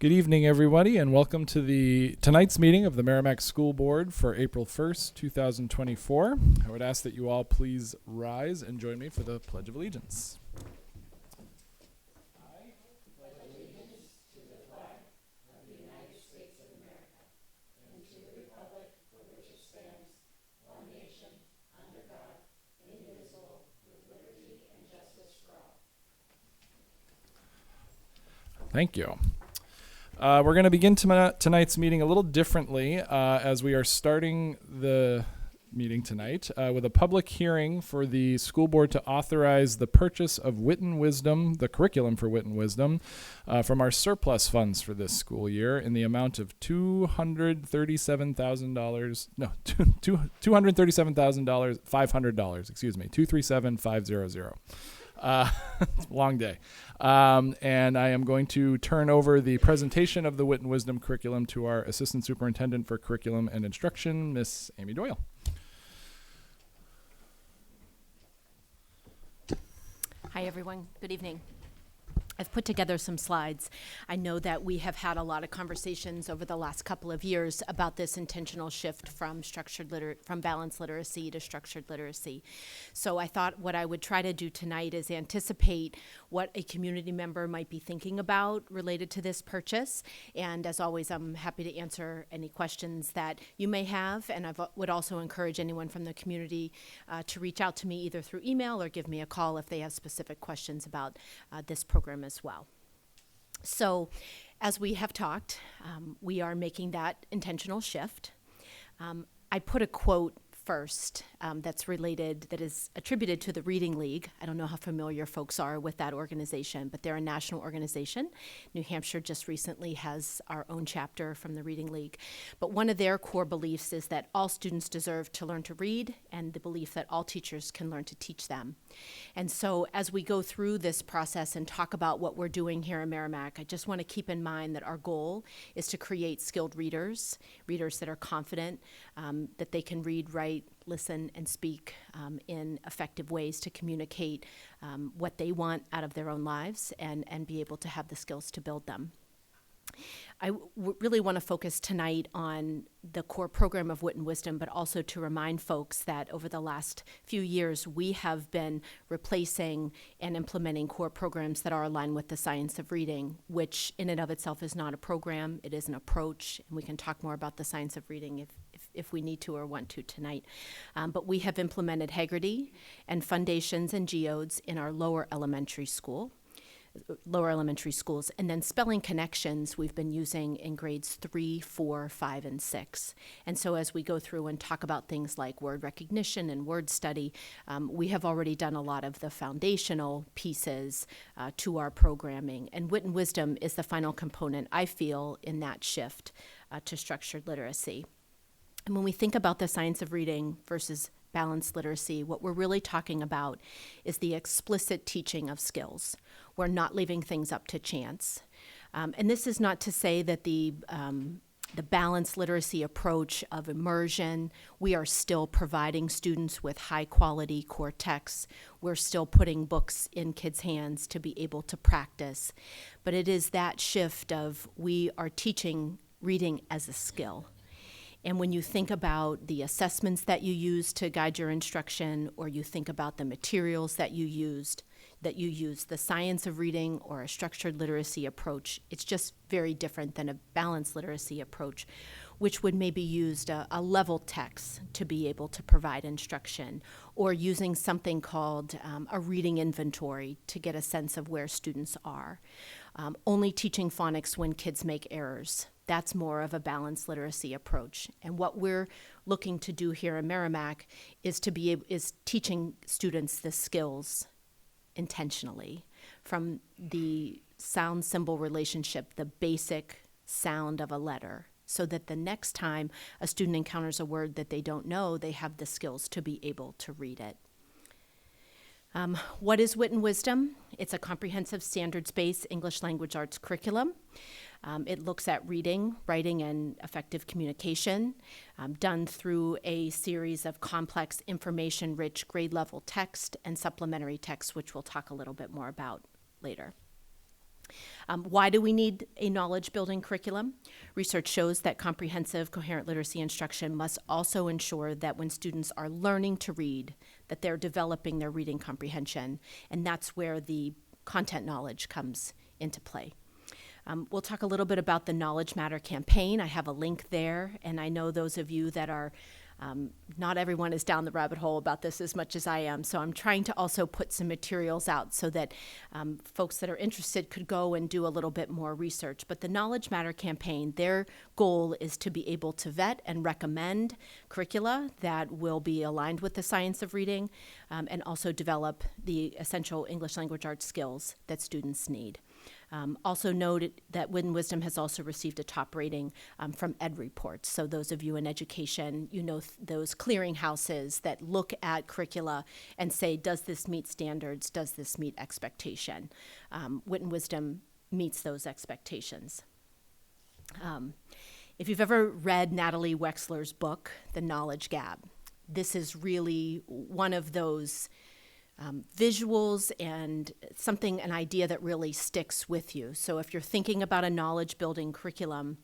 Good evening, everybody, and welcome to tonight's meeting of the Merrimack School Board for April 1st, 2024. I would ask that you all please rise and join me for the Pledge of Allegiance. Thank you. We're going to begin tonight's meeting a little differently as we are starting the meeting tonight with a public hearing for the school board to authorize the purchase of Witten Wisdom, the curriculum for Witten Wisdom, from our surplus funds for this school year in the amount of $237,000. No, $237,000, $500. Excuse me, $237,500. Long day. And I am going to turn over the presentation of the Witten Wisdom curriculum to our Assistant Superintendent for Curriculum and Instruction, Miss Amy Doyle. Hi, everyone. Good evening. I've put together some slides. I know that we have had a lot of conversations over the last couple of years about this intentional shift from balanced literacy to structured literacy. So I thought what I would try to do tonight is anticipate what a community member might be thinking about related to this purchase. And as always, I'm happy to answer any questions that you may have. And I would also encourage anyone from the community to reach out to me either through email or give me a call if they have specific questions about this program as well. So as we have talked, we are making that intentional shift. I put a quote first that is attributed to the Reading League. I don't know how familiar folks are with that organization, but they're a national organization. New Hampshire just recently has our own chapter from the Reading League. But one of their core beliefs is that all students deserve to learn to read, and the belief that all teachers can learn to teach them. And so as we go through this process and talk about what we're doing here in Merrimack, I just want to keep in mind that our goal is to create skilled readers that are confident, that they can read, write, listen, and speak in effective ways to communicate what they want out of their own lives and be able to have the skills to build them. I really want to focus tonight on the core program of Witten Wisdom, but also to remind folks that over the last few years, we have been replacing and implementing core programs that are aligned with the science of reading, which in and of itself is not a program, it is an approach, and we can talk more about the science of reading if we need to or want to tonight. But we have implemented Heggerty and Foundations and Geodes in our lower elementary schools, and then Spelling Connections we've been using in grades 3, 4, 5, and 6. And so as we go through and talk about things like word recognition and word study, we have already done a lot of the foundational pieces to our programming. And Witten Wisdom is the final component, I feel, in that shift to structured literacy. And when we think about the science of reading versus balanced literacy, what we're really talking about is the explicit teaching of skills. We're not leaving things up to chance. And this is not to say that the balanced literacy approach of immersion, we are still providing students with high quality core texts. We're still putting books in kids' hands to be able to practice. But it is that shift of we are teaching reading as a skill. And when you think about the assessments that you use to guide your instruction, or you think about the materials that you use, the science of reading or a structured literacy approach, it's just very different than a balanced literacy approach, which would maybe use a level text to be able to provide instruction, or using something called a reading inventory to get a sense of where students are. Only teaching phonics when kids make errors. That's more of a balanced literacy approach. And what we're looking to do here in Merrimack is teaching students the skills intentionally, from the sound-symbol relationship, the basic sound of a letter, so that the next time a student encounters a word that they don't know, they have the skills to be able to read it. What is Witten Wisdom? It's a comprehensive standards-based English language arts curriculum. It looks at reading, writing, and effective communication, done through a series of complex, information-rich grade-level text and supplementary text, which we'll talk a little bit more about later. Why do we need a knowledge-building curriculum? Research shows that comprehensive, coherent literacy instruction must also ensure that when students are learning to read, that they're developing their reading comprehension, and that's where the content knowledge comes into play. We'll talk a little bit about the Knowledge Matter campaign. I have a link there, and I know those of you that are not everyone is down the rabbit hole about this as much as I am, so I'm trying to also put some materials out so that folks that are interested could go and do a little bit more research. But the Knowledge Matter campaign, their goal is to be able to vet and recommend curricula that will be aligned with the science of reading, and also develop the essential English language arts skills that students need. Also note that Wit and Wisdom has also received a top rating from EdReports. So those of you in education, you know those clearinghouses that look at curricula and say, does this meet standards? Does this meet expectation? Wit and Wisdom meets those expectations. If you've ever read Natalie Wexler's book, The Knowledge Gap, this is really one of those visuals and an idea that really sticks with you. So if you're thinking about a knowledge building curriculum,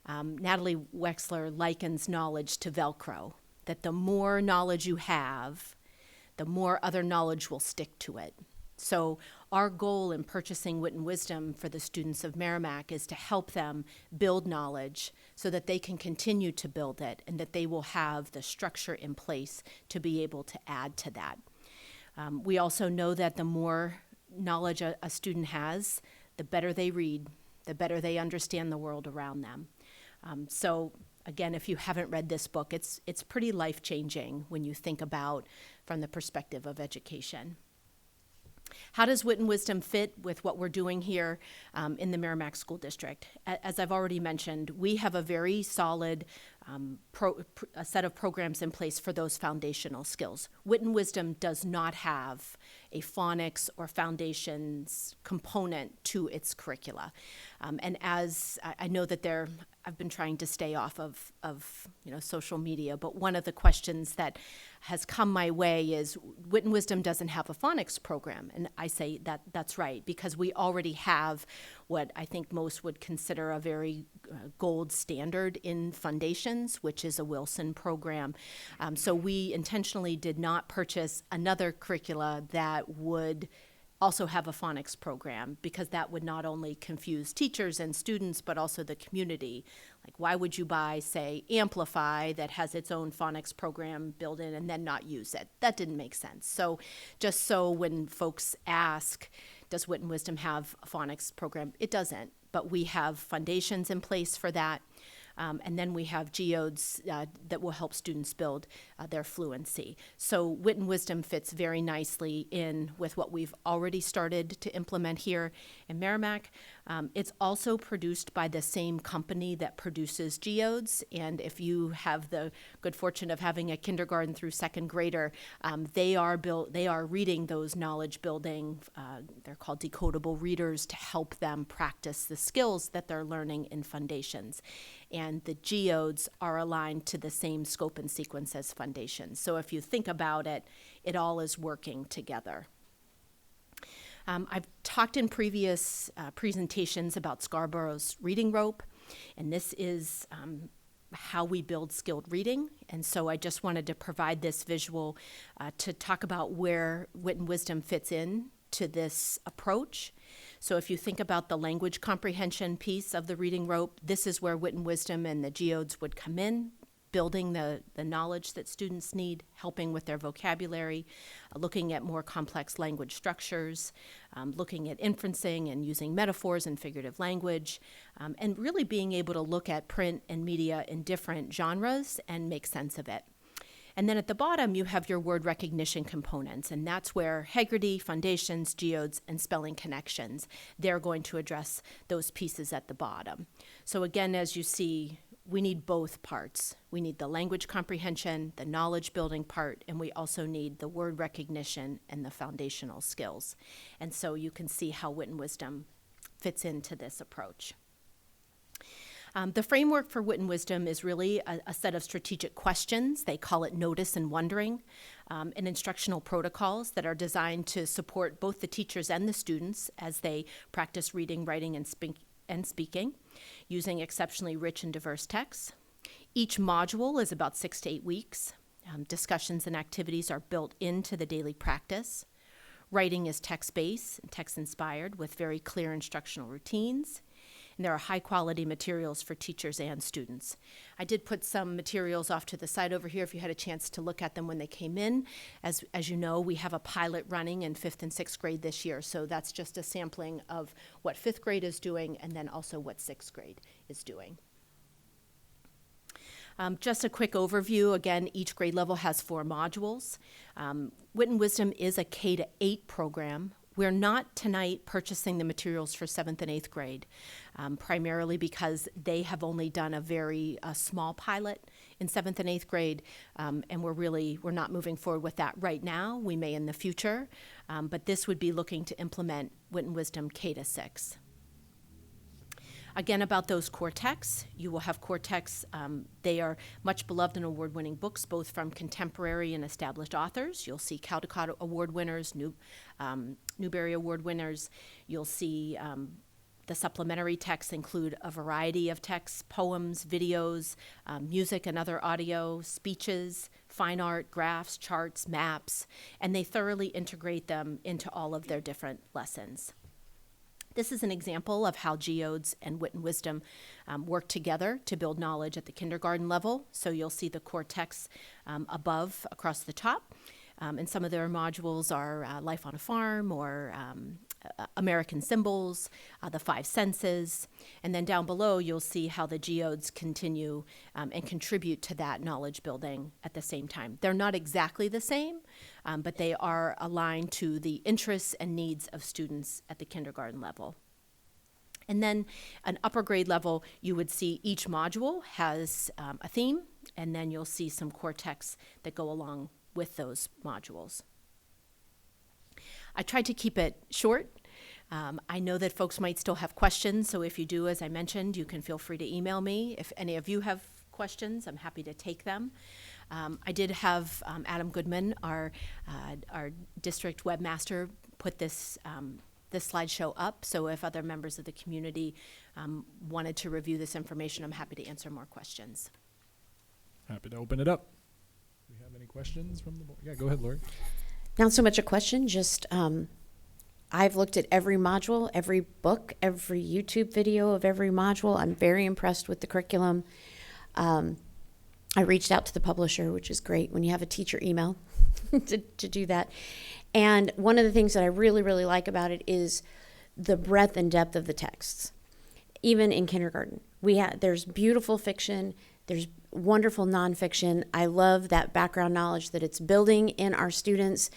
Natalie Wexler likens knowledge to Velcro, that the more knowledge you have, the more other knowledge will stick to it. So our goal in purchasing Wit and Wisdom for the students of Merrimack is to help them build knowledge so that they can continue to build it and that they will have the structure in place to be able to add to that. We also know that the more knowledge a student has, the better they read, the better they understand the world around them. So again, if you haven't read this book, it's pretty life-changing when you think about from the perspective of education. How does Wit and Wisdom fit with what we're doing here in the Merrimack School District? As I've already mentioned, we have a very solid a set of programs in place for those foundational skills. Wit and Wisdom does not have a phonics or foundations component to its curricula. And as I know that I've been trying to stay off of social media, but one of the questions that has come my way is Wit and Wisdom doesn't have a phonics program. And I say that's right, because we already have what I think most would consider a very gold standard in Foundations, which is a Wilson program. So we intentionally did not purchase another curricula that would also have a phonics program, because that would not only confuse teachers and students, but also the community. Like, why would you buy, say, Amplify that has its own phonics program built in and then not use it? That didn't make sense. So just so when folks ask, does Wit and Wisdom have a phonics program? It doesn't, but we have foundations in place for that. And then we have geodes that will help students build their fluency. So Wit and Wisdom fits very nicely in with what we've already started to implement here in Merrimack. It's also produced by the same company that produces geodes, and if you have the good fortune of having a kindergarten through second grader, they are reading those knowledge building, they're called decodable readers, to help them practice the skills that they're learning in Foundations. And the geodes are aligned to the same scope and sequence as Foundations. So if you think about it, it all is working together. I've talked in previous presentations about Scarborough's reading rope, and this is how we build skilled reading. And so I just wanted to provide this visual to talk about where Wit and Wisdom fits in to this approach. So if you think about the language comprehension piece of the reading rope, this is where Wit and Wisdom and the geodes would come in, building the knowledge that students need, helping with their vocabulary, looking at more complex language structures, looking at inferencing and using metaphors and figurative language, and really being able to look at print and media in different genres and make sense of it. And then at the bottom, you have your word recognition components, and that's where Heggerty, Foundations, geodes, and spelling connections, they're going to address those pieces at the bottom. So again, as you see, we need both parts. We need the language comprehension, the knowledge building part, and we also need the word recognition and the foundational skills. And so you can see how Wit and Wisdom fits into this approach. The framework for Wit and Wisdom is really a set of strategic questions. They call it notice and wondering. and instructional protocols that are designed to support both the teachers and the students as they practice reading, writing, and speaking using exceptionally rich and diverse texts. Each module is about 6 to 8 weeks. Discussions and activities are built into the daily practice. Writing is text-based and text-inspired with very clear instructional routines. And there are high-quality materials for teachers and students. I did put some materials off to the side over here if you had a chance to look at them when they came in. As you know, we have a pilot running in 5th and 6th grade this year, so that's just a sampling of what 5th grade is doing and then also what 6th grade is doing. Just a quick overview. Again, each grade level has 4 modules. Wit and Wisdom is a K-8 program. We're not tonight purchasing the materials for 7th and 8th grade, primarily because they have only done a very small pilot in 7th and 8th grade, and we're not moving forward with that right now. We may in the future, but this would be looking to implement Wit and Wisdom K-6. Again, about those core texts, you will have core texts. They are much beloved and award-winning books, both from contemporary and established authors. You'll see Caldecott Award winners, Newbery Award winners. You'll see the supplementary texts include a variety of texts, poems, videos, music and other audio, speeches, fine art, graphs, charts, maps, and they thoroughly integrate them into all of their different lessons. This is an example of how Geodes and Wit and Wisdom work together to build knowledge at the kindergarten level. So you'll see the core texts above across the top. And some of their modules are Life on a Farm or American Symbols, the 5 Senses. And then down below, you'll see how the Geodes continue and contribute to that knowledge building at the same time. They're not exactly the same, but they are aligned to the interests and needs of students at the kindergarten level. And then an upper grade level, you would see each module has a theme, and then you'll see some core texts that go along with those modules. I tried to keep it short. I know that folks might still have questions, so if you do, as I mentioned, you can feel free to email me. If any of you have questions, I'm happy to take them. I did have Adam Goodman, our district webmaster, put this slideshow up, so if other members of the community wanted to review this information, I'm happy to answer more questions. Happy to open it up. Do we have any questions from the board? Yeah, go ahead, Lori. Not so much a question, just I've looked at every module, every book, every YouTube video of every module. I'm very impressed with the curriculum. I reached out to the publisher, which is great when you have a teacher email to do that. And one of the things that I really, really like about it is the breadth and depth of the texts. Even in kindergarten, there's beautiful fiction, there's wonderful nonfiction. I love that background knowledge that it's building in our students,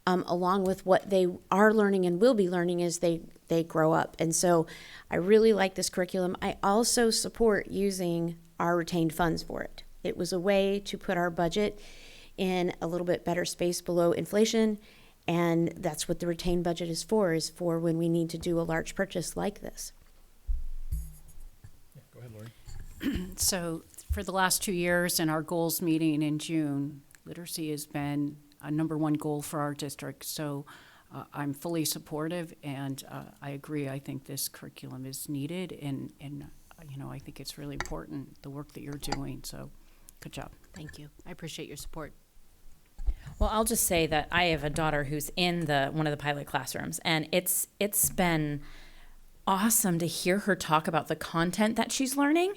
along with what they are learning and will be learning as they grow up. And so I really like this curriculum. I also support using our retained funds for it. It was a way to put our budget in a little bit better space below inflation, and that's what the retained budget is for when we need to do a large purchase like this. Yeah, go ahead, Lori. So for the last 2 years in our goals meeting in June, literacy has been a number 1 goal for our district. So I'm fully supportive, and I agree. I think this curriculum is needed, and I think it's really important, the work that you're doing. So good job. Thank you. I appreciate your support. Well, I'll just say that I have a daughter who's in one of the pilot classrooms, and it's been awesome to hear her talk about the content that she's learning,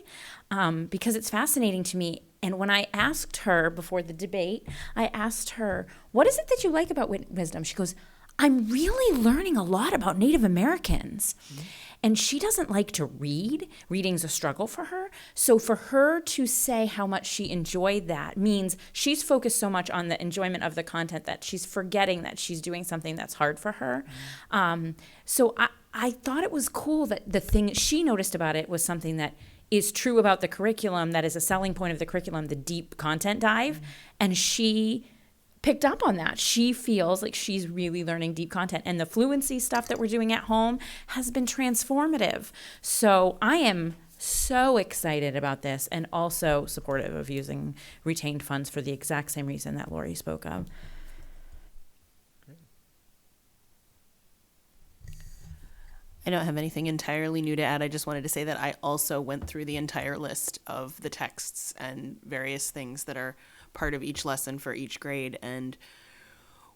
because it's fascinating to me. And when I asked her before the debate, I asked her, what is it that you like about Wisdom? She goes, I'm really learning a lot about Native Americans. Mm-hmm. And she doesn't like to read. Reading's a struggle for her. So for her to say how much she enjoyed that means she's focused so much on the enjoyment of the content that she's forgetting that she's doing something that's hard for her. Mm-hmm. So I thought it was cool that the thing she noticed about it was something that is true about the curriculum, that is a selling point of the curriculum, the deep content dive. Mm-hmm. And she picked up on that. She feels like she's really learning deep content, and the fluency stuff that we're doing at home has been transformative. So I am so excited about this, and also supportive of using retained funds for the exact same reason that Lori spoke of. I don't have anything entirely new to add. I just wanted to say that I also went through the entire list of the texts and various things that are part of each lesson for each grade. And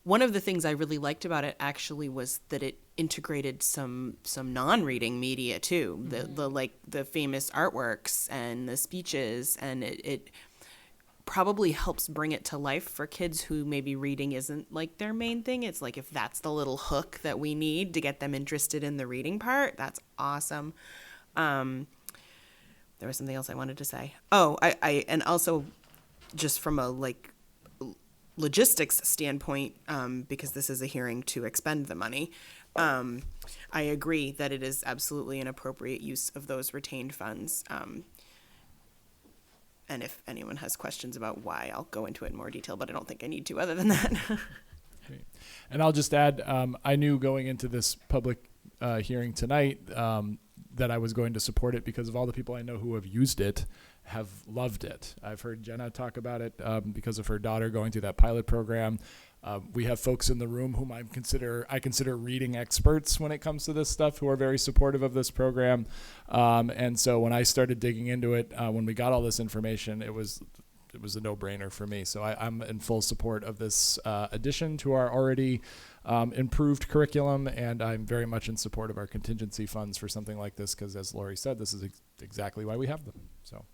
one of the things I really liked about it actually was that it integrated some non-reading media too, the famous artworks and the speeches, and it probably helps bring it to life for kids who maybe reading isn't like their main thing. It's like, if that's the little hook that we need to get them interested in the reading part, that's awesome. There was something else I wanted to say. Oh, I and also just from a logistics standpoint, because this is a hearing to expend the money, I agree that it is absolutely an appropriate use of those retained funds. And if anyone has questions about why, I'll go into it in more detail, but I don't think I need to other than that. Great. And I'll just add, I knew going into this public hearing tonight that I was going to support it because of all the people I know who have used it, have loved it. I've heard Jenna talk about it because of her daughter going through that pilot program. We have folks in the room whom I consider reading experts when it comes to this stuff, who are very supportive of this program. And so when I started digging into it, when we got all this information, it was a no-brainer for me. So I'm in full support of this addition to our already improved curriculum, and I'm very much in support of our contingency funds for something like this, because as Lori said, this is exactly why we have them. So.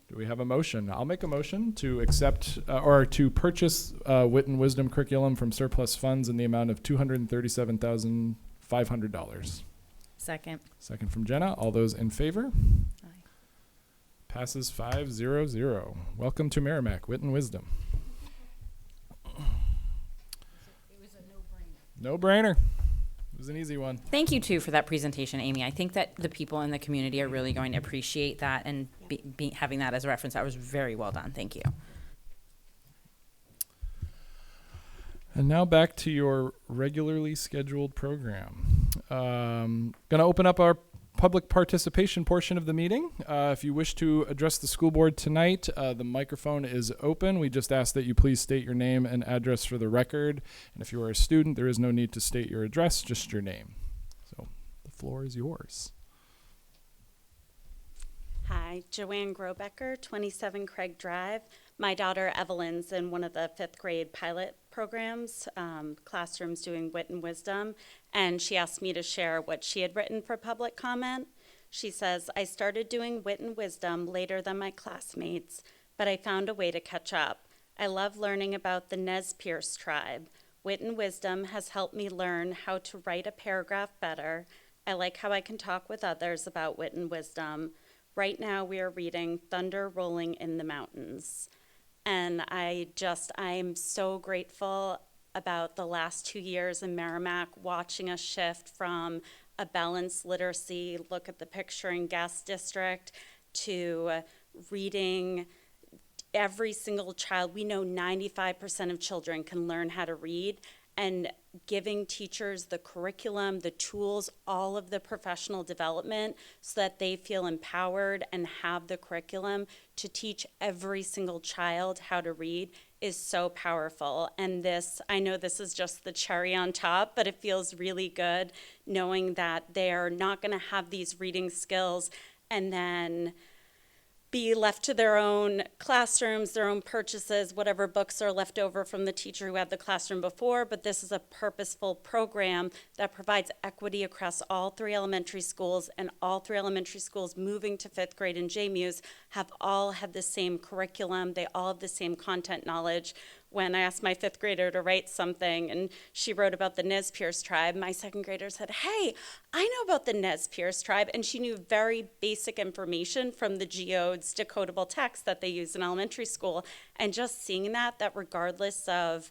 Do we have a motion? I'll make a motion to accept or to purchase Wit and Wisdom curriculum from surplus funds in the amount of $237,500. Second. Second from Jenna. All those in favor? Aye. Passes 5-0-0. Welcome to Merrimack, Wit and Wisdom. It was a no-brainer. No-brainer. It was an easy one. Thank you, too, for that presentation, Amy. I think that the people in the community are really going to appreciate that, and having that as a reference. That was very well done. Thank you. And now back to your regularly scheduled program. Going to open up our public participation portion of the meeting. If you wish to address the school board tonight, the microphone is open. We just ask that you please state your name and address for the record. And if you are a student, there is no need to state your address, just your name. So the floor is yours. Hi, Joanne Grobecker, 27 Craig Drive. My daughter Evelyn's in one of the 5th grade pilot programs, classrooms doing Wit and Wisdom, and she asked me to share what she had written for public comment. She says, I started doing Wit and Wisdom later than my classmates, but I found a way to catch up. I love learning about the Nez Perce tribe. Wit and Wisdom has helped me learn how to write a paragraph better. I like how I can talk with others about Wit and Wisdom. Right now we are reading Thunder Rolling in the Mountains. And I'm so grateful about the last 2 years in Merrimack, watching us shift from a balanced literacy, look at the picture and guess district, to reading every single child. We know 95% of children can learn how to read, and giving teachers the curriculum, the tools, all of the professional development so that they feel empowered and have the curriculum to teach every single child how to read is so powerful. And this, I know this is just the cherry on top, but it feels really good knowing that they're not going to have these reading skills and then be left to their own classrooms, their own purchases, whatever books are left over from the teacher who had the classroom before. But this is a purposeful program that provides equity across all 3 elementary schools, and all 3 elementary schools moving to 5th grade in JMUS have all had the same curriculum. They all have the same content knowledge. When I asked my 5th grader to write something and she wrote about the Nez Perce tribe, my 2nd grader said, hey, I know about the Nez Perce tribe. And she knew very basic information from the geodes decodable text that they use in elementary school. And just seeing that regardless of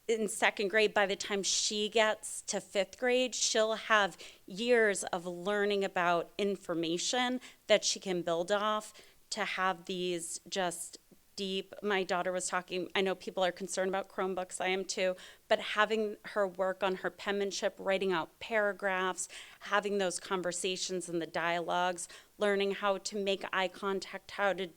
in 2nd grade, by the time she gets to 5th grade, she'll have years of learning about information that she can build off to have these just deep. My daughter was talking, I know people are concerned about Chromebooks, I am too, but having her work on her penmanship, writing out paragraphs, having those conversations and the dialogues, learning how to make eye contact, how to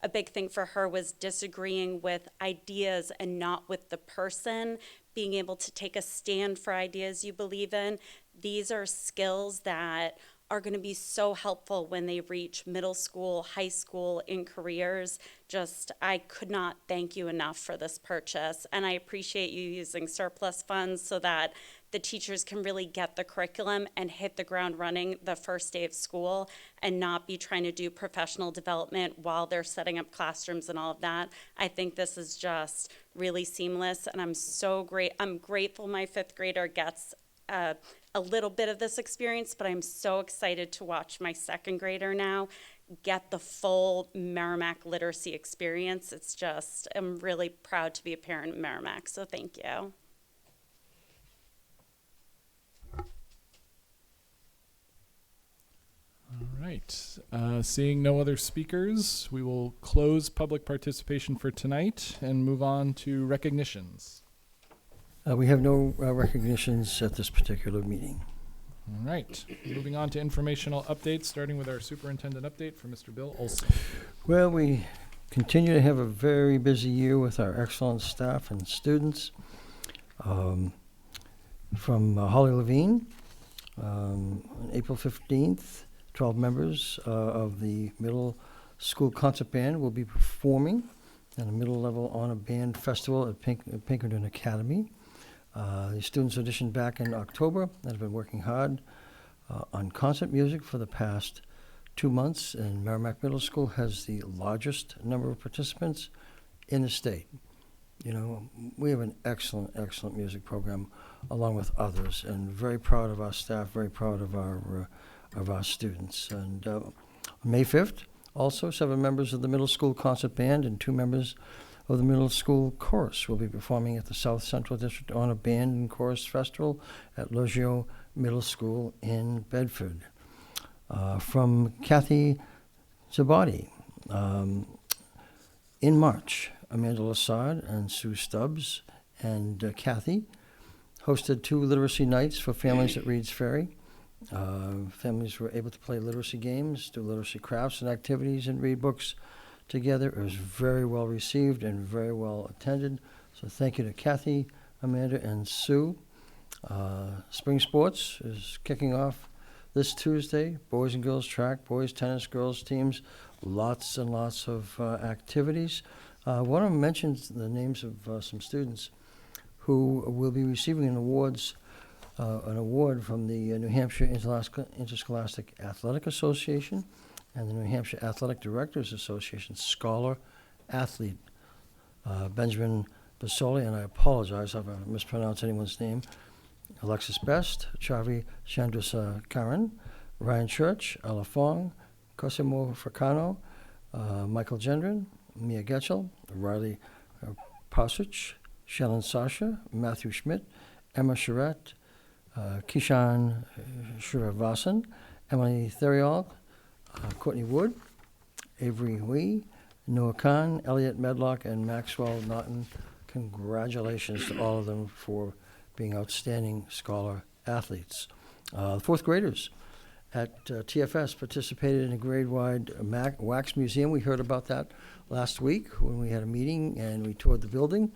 a big thing for her was disagreeing with ideas and not with the person, being able to take a stand for ideas you believe in. These are skills that are going to be so helpful when they reach middle school, high school, in careers. Just, I could not thank you enough for this purchase. And I appreciate you using surplus funds so that the teachers can really get the curriculum and hit the ground running the first day of school and not be trying to do professional development while they're setting up classrooms and all of that. I think this is just really seamless, and I'm grateful my fifth grader gets a little bit of this experience, but I'm so excited to watch my second grader now get the full Merrimack literacy experience. It's just, I'm really proud to be a parent in Merrimack, so thank you. All right. Seeing no other speakers, we will close public participation for tonight and move on to recognitions. We have no recognitions at this particular meeting. All right. Moving on to informational updates, starting with our superintendent update for Mr. Bill Olson. Well, we continue to have a very busy year with our excellent staff and students. From Holly Levine, on April 15th, 12 members of the middle school concert band will be performing at a middle level honor band festival at Pinkerton Academy. The students auditioned back in October and have been working hard on concert music for the past 2 months, and Merrimack Middle School has the largest number of participants in the state. You know, we have an excellent, excellent music program along with others, and very proud of our staff, very proud of our students. And on May 5th, also 7 members of the middle school concert band and 2 members of the middle school chorus will be performing at the South Central District Honor Band and Chorus Festival at Logio Middle School in Bedford. From Kathy Zabadi, in March, Amanda Lassard and Sue Stubbs and Kathy hosted 2 literacy nights for families at Reed's Ferry. Families were able to play literacy games, do literacy crafts and activities, and read books together. It was very well received and very well attended. So thank you to Kathy, Amanda, and Sue. Spring sports is kicking off this Tuesday. Boys and girls track, boys tennis, girls teams, lots and lots of activities. I want to mention the names of some students who will be receiving an award from the New Hampshire Interscholastic Athletic Association and the New Hampshire Athletic Directors Association Scholar Athlete. Benjamin Basoli, and I apologize if I mispronounce anyone's name, Alexis Best, Chavi Chandrasekaran, Ryan Church, Ella Fong, Cosimo Fracano, Michael Gendron, Mia Getchell, Riley Pausich, Shannon Sasha, Matthew Schmidt, Emma Charette, Kishan Shrivavasan, Emily Theriol, Courtney Wood, Avery Hui, Noah Khan, Elliot Medlock, and Maxwell Naughton. Congratulations to all of them for being outstanding scholar athletes. Fourth graders at TFS participated in a grade-wide wax museum. We heard about that last week when we had a meeting and we toured the building.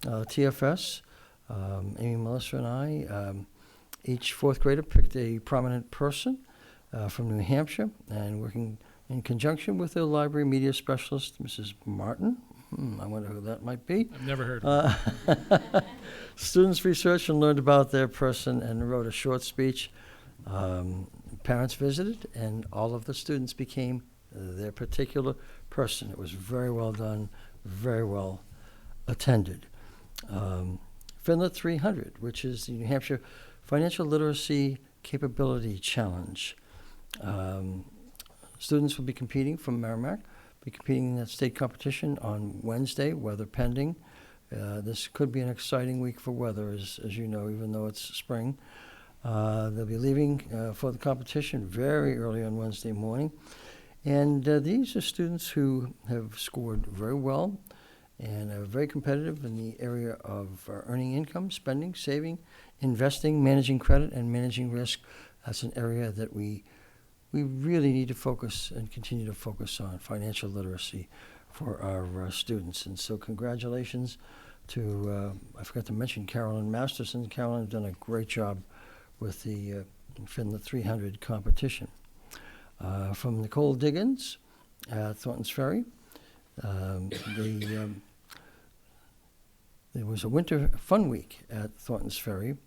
TFS, Amy, Melissa, and I, each fourth grader picked a prominent person from New Hampshire, and working in conjunction with their library media specialist, Mrs. Martin. I wonder who that might be. I've never heard of it. Students researched and learned about their person and wrote a short speech. Parents visited, and all of the students became their particular person. It was very well done, very well attended. Finlet 300, which is the New Hampshire Financial Literacy Capability Challenge. Students will be competing from Merrimack, be competing in that state competition on Wednesday, weather pending. This could be an exciting week for weather, as you know, even though it's spring. They'll be leaving for the competition very early on Wednesday morning. And these are students who have scored very well and are very competitive in the area of earning income, spending, saving, investing, managing credit, and managing risk. That's an area that we really need to focus and continue to focus on, financial literacy for our students. And so congratulations to, I forgot to mention Carolyn Masterson. Carolyn has done a great job with the Finland 300 competition. From Nicole Diggins at Thornton's Ferry, there was a winter fun week at Thornton's Ferry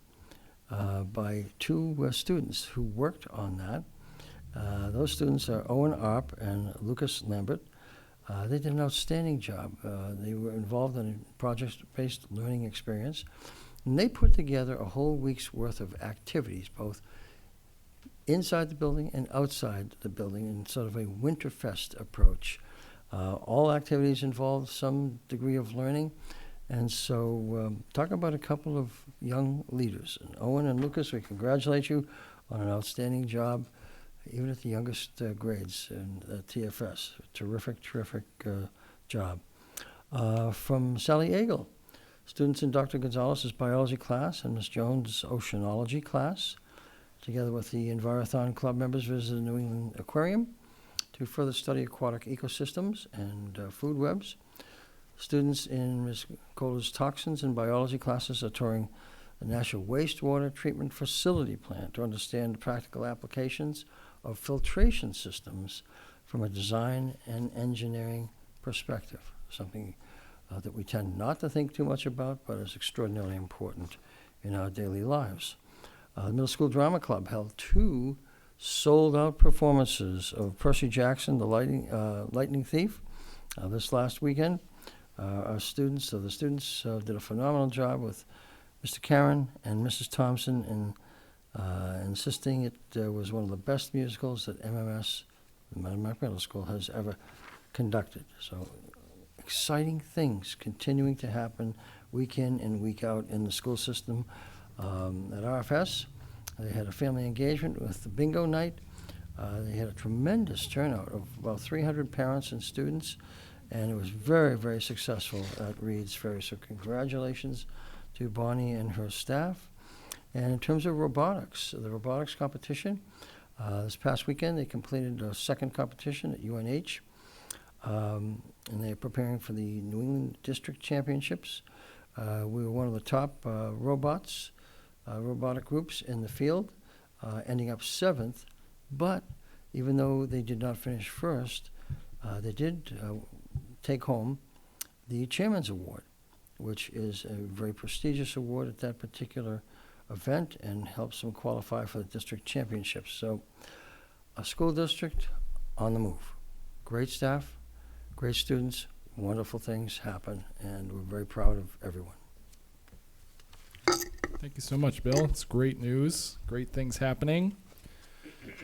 by two students who worked on that. Those students are Owen Arp and Lucas Lambert. They did an outstanding job. They were involved in a project-based learning experience, and they put together a whole week's worth of activities, both inside the building and outside the building, in sort of a Winterfest approach. All activities involved some degree of learning, and so talk about a couple of young leaders. And Owen and Lucas, we congratulate you on an outstanding job, even at the youngest grades in TFS. Terrific job. From Sally Eagle, students in Dr. Gonzalez's biology class and Ms. Jones' oceanology class, together with the Envirothon Club members, visited the New England Aquarium to further study aquatic ecosystems and food webs. Students in Ms. Kohler's toxins and biology classes are touring the National Wastewater Treatment Facility plant to understand the practical applications of filtration systems from a design and engineering perspective, something that we tend not to think too much about, but is extraordinarily important in our daily lives. The Middle School Drama Club held 2 sold-out performances of Percy Jackson, the Lightning Thief, this last weekend. The students did a phenomenal job with Mr. Karen and Mrs. Thompson in insisting it was one of the best musicals that MMS, the Merrimack Middle School, has ever conducted. So exciting things continuing to happen week in and week out in the school system. At RFS, they had a family engagement with the bingo night. They had a tremendous turnout of about 300 parents and students, and it was very, very successful at Reed's Ferry. So congratulations to Bonnie and her staff. And in terms of robotics, the robotics competition, this past weekend they completed a second competition at UNH, and they're preparing for the New England District Championships. We were one of the top robotic groups in the field, ending up 7th, but even though they did not finish first, they did take home the Chairman's Award, which is a very prestigious award at that particular event and helps them qualify for the district championships. So a school district on the move. Great staff, great students, wonderful things happen, and we're very proud of everyone. Thank you so much, Bill. It's great news. Great things happening.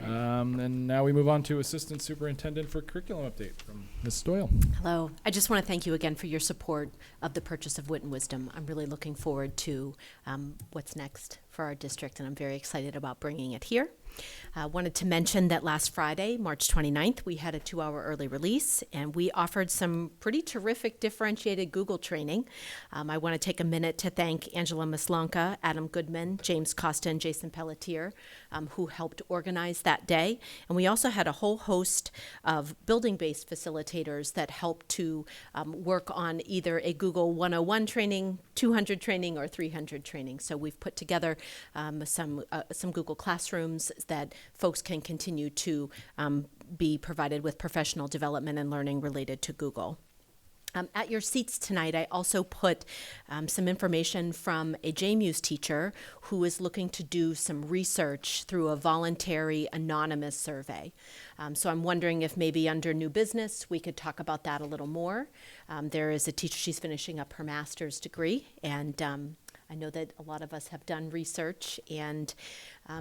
And now we move on to Assistant Superintendent for Curriculum Update from Ms. Doyle. Hello. I just want to thank you again for your support of the purchase of Wit and Wisdom. I'm really looking forward to what's next for our district, and I'm very excited about bringing it here. I wanted to mention that last Friday, March 29th, we had a 2-hour early release, and we offered some pretty terrific differentiated Google training. I want to take a minute to thank Angela Maslonka, Adam Goodman, James Costa, and Jason Pelletier, who helped organize that day. And we also had a whole host of building-based facilitators that helped to work on either a Google 101 training, 200 training, or 300 training. So we've put together some Google Classrooms that folks can continue to be provided with professional development and learning related to Google. At your seats tonight, I also put some information from a JMUS teacher who is looking to do some research through a voluntary anonymous survey. So I'm wondering if maybe under new business we could talk about that a little more. There is a teacher, she's finishing up her master's degree, and I know that a lot of us have done research, and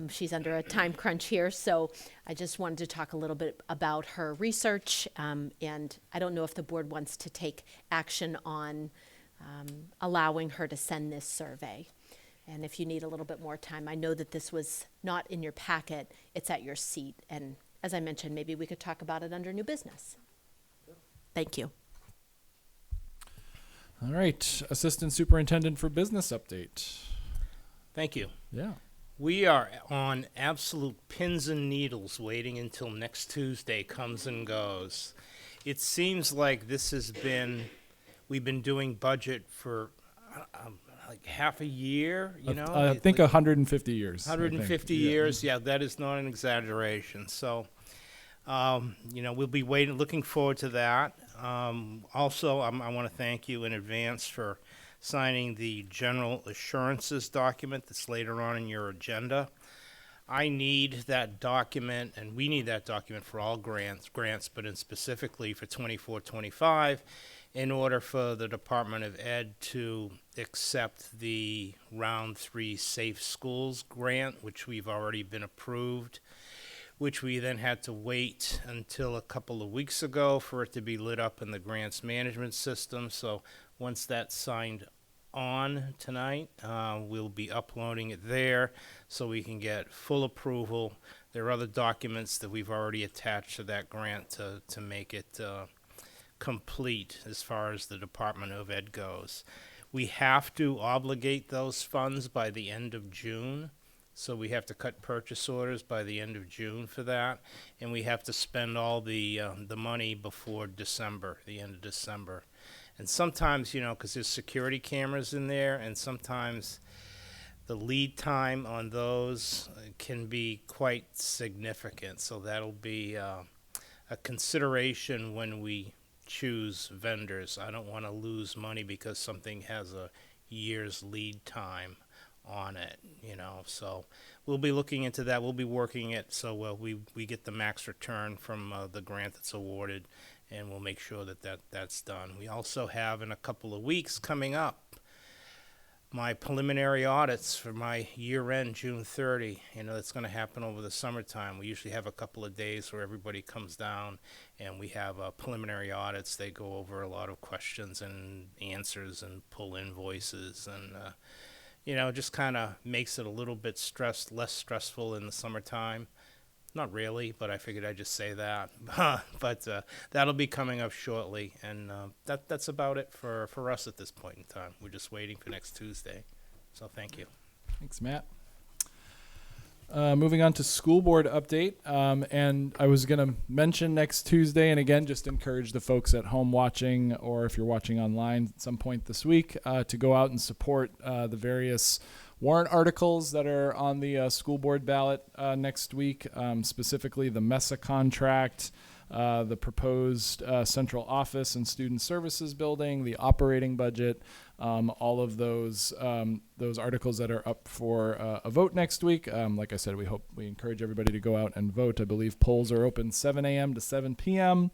she's under a time crunch here, so I just wanted to talk a little bit about her research, and I don't know if the board wants to take action on allowing her to send this survey. And if you need a little bit more time, I know that this was not in your packet, it's at your seat, and as I mentioned, maybe we could talk about it under new business. Thank you. All right, Assistant Superintendent for Business Update. Thank you. Yeah. We are on absolute pins and needles waiting until next Tuesday comes and goes. it seems like we've been doing budget for like half a year, you know? I think 150 years. I think. 150 Yeah. years, yeah, that is not an exaggeration. So, we'll be looking forward to that. Also, I want to thank you in advance for signing the general assurances document that's later on in your agenda. I need that document, and we need that document for all grants, but in specifically for 24-25, in order for the Department of Ed to accept the Round 3 Safe Schools grant, which we've already been approved, which we then had to wait until a couple of weeks ago for it to be lit up in the grants management system. So once that's signed on tonight, we'll be uploading it there so we can get full approval. There are other documents that we've already attached to that grant to make it complete as far as the Department of Ed goes. We have to obligate those funds by the end of June, so we have to cut purchase orders by the end of June for that, and we have to spend all the money before December, the end of December. And sometimes, because there's security cameras in there, and sometimes the lead time on those can be quite significant. So that'll be a consideration when we choose vendors. I don't want to lose money because something has a year's lead time on it, So we'll be looking into that. We'll be working it so we get the max return from the grant that's awarded, and we'll make sure that's done. We also have in a couple of weeks coming up my preliminary audits for my year-end, June 30. That's going to happen over the summertime. We usually have a couple of days where everybody comes down and we have preliminary audits. They go over a lot of questions and answers and pull invoices and, just kind of makes it a little bit less stressful in the summertime. Not really, but I figured I'd just say that. But that'll be coming up shortly, and that's about it for us at this point in time. We're just waiting for next Tuesday. So thank you. Thanks, Matt. Moving on to school board update, and I was going to mention next Tuesday, and again, just encourage the folks at home watching, or if you're watching online at some point this week, to go out and support the various warrant articles that are on the school board ballot next week, specifically the MESA contract, the proposed central office and student services building, the operating budget, all of those articles that are up for a vote next week. Like I said, we encourage everybody to go out and vote. I believe polls are open 7 a.m. to 7 p.m.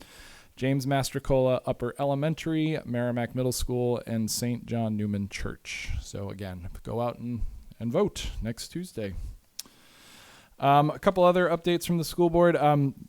James Mastrocola Upper Elementary, Merrimack Middle School, and St. John Newman Church. So again, go out and vote next Tuesday. A couple other updates from the school board.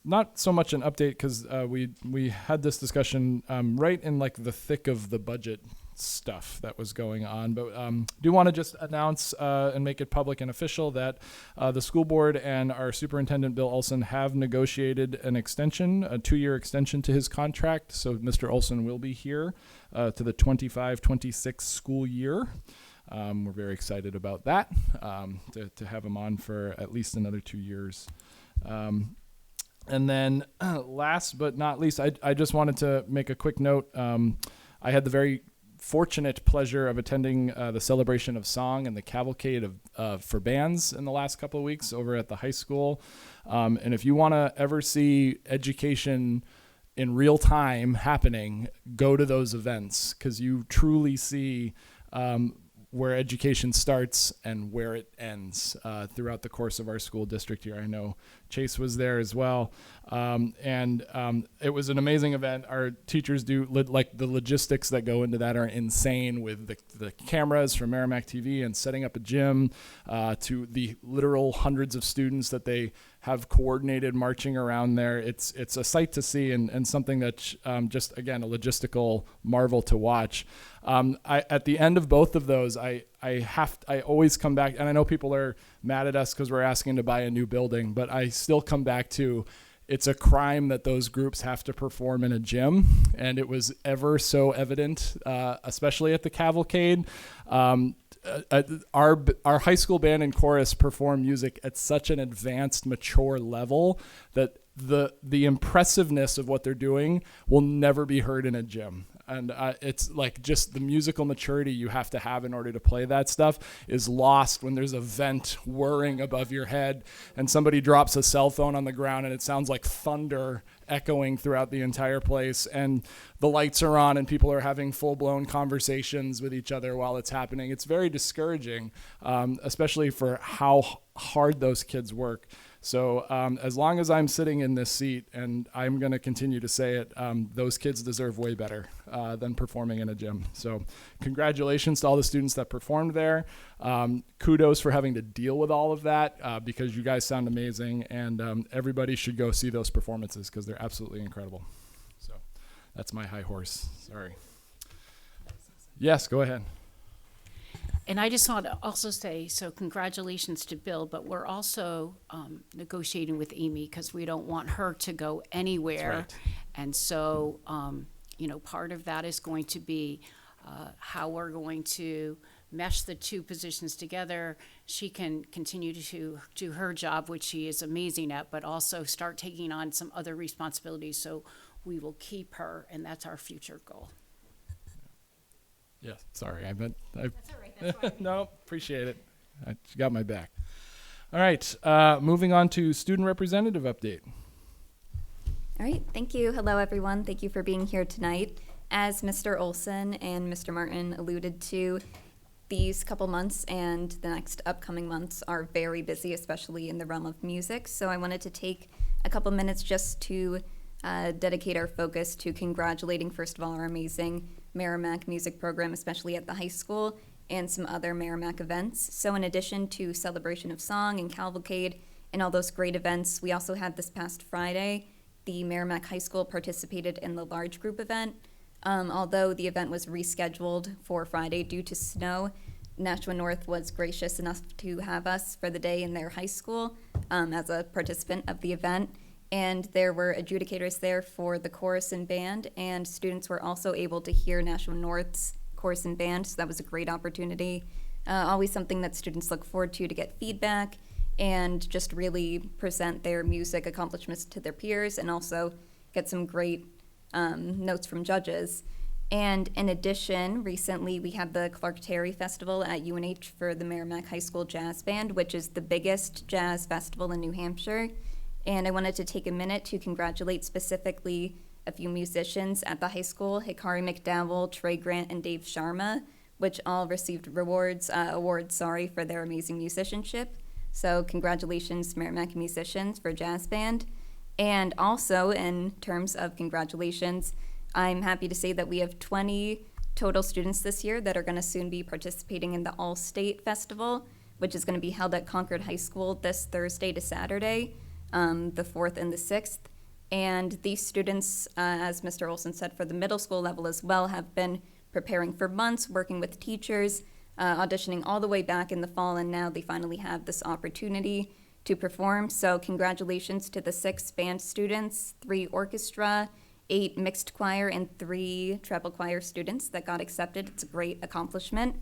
Not so much an update because we had this discussion right in like the thick of the budget stuff that was going on, but do want to just announce and make it public and official that the school board and our superintendent Bill Olson have negotiated an extension, a 2-year extension to his contract. So Mr. Olson will be here to the 25-26 school year. We're very excited about that, to have him on for at least another 2 years. And then last but not least, I just wanted to make a quick note. I had the very fortunate pleasure of attending the celebration of song and the cavalcade of for bands in the last couple of weeks over at the high school. And if you want to ever see education in real time happening, go to those events, because you truly see where education starts and where it ends throughout the course of our school district here. I know Chase was there as well. And it was an amazing event. Our teachers do, like the logistics that go into that are insane, with the cameras from Merrimack TV and setting up a gym, to the literal hundreds of students that they have coordinated marching around there. It's a sight to see, and something that just, again, a logistical marvel to watch. At the end of both of those, I always come back, and I know people are mad at us because we're asking to buy a new building, but I still come back to, it's a crime that those groups have to perform in a gym, and it was ever so evident, especially at the cavalcade. Our high school band and chorus perform music at such an advanced, mature level that the impressiveness of what they're doing will never be heard in a gym. And it's like just the musical maturity you have to have in order to play that stuff is lost when there's a vent whirring above your head and somebody drops a cell phone on the ground and it sounds like thunder echoing throughout the entire place, and the lights are on and people are having full-blown conversations with each other while it's happening. It's very discouraging, especially for how hard those kids work. So as long as I'm sitting in this seat, and I'm going to continue to say it, those kids deserve way better than performing in a gym. So congratulations to all the students that performed there. Kudos for having to deal with all of that because you guys sound amazing, and everybody should go see those performances because they're absolutely incredible. So that's my high horse. Sorry. Yes, go ahead. And I just want to also say, so congratulations to Bill, but we're also negotiating with Amy because we don't want her to go anywhere. That's right. And so, part of that is going to be how we're going to mesh the two positions together. She can continue to do her job, which she is amazing at, but also start taking on some other responsibilities. So we will keep her, and that's our future goal. Yeah, sorry. That's all right. That's fine. No, appreciate it. You got my back. All right. Moving on to student representative update. All right, thank you. Hello, everyone. Thank you for being here tonight. As Mr. Olson and Mr. Martin alluded to, these couple months and the next upcoming months are very busy, especially in the realm of music. So I wanted to take a couple minutes just to dedicate our focus to congratulating, first of all, our amazing Merrimack music program, especially at the high school, and some other Merrimack events. So in addition to Celebration of Song and Cavalcade and all those great events, we also had this past Friday, the Merrimack High School participated in the large group event. Although the event was rescheduled for Friday due to snow, Nashua North was gracious enough to have us for the day in their high school as a participant of the event. And there were adjudicators there for the chorus and band, and students were also able to hear Nashua North's chorus and band, so that was a great opportunity. Always something that students look forward to get feedback and just really present their music accomplishments to their peers and also get some great notes from judges. And in addition, recently we had the Clark Terry Festival at UNH for the Merrimack High School Jazz Band, which is the biggest jazz festival in New Hampshire. And I wanted to take a minute to congratulate specifically a few musicians at the high school, Hikari McDowell, Trey Grant, and Dave Sharma, which all received awards for their amazing musicianship. So congratulations, Merrimack musicians, for jazz band. And also, in terms of congratulations, I'm happy to say that we have 20 total students this year that are going to soon be participating in the All-State Festival, which is going to be held at Concord High School this Thursday to Saturday, the 4th and the 6th. And these students, as Mr. Olson said, for the middle school level as well, have been preparing for months, working with teachers, auditioning all the way back in the fall, and now they finally have this opportunity to perform. So congratulations to the 6 band students, 3 orchestra, 8 mixed choir, and 3 treble choir students that got accepted. It's a great accomplishment.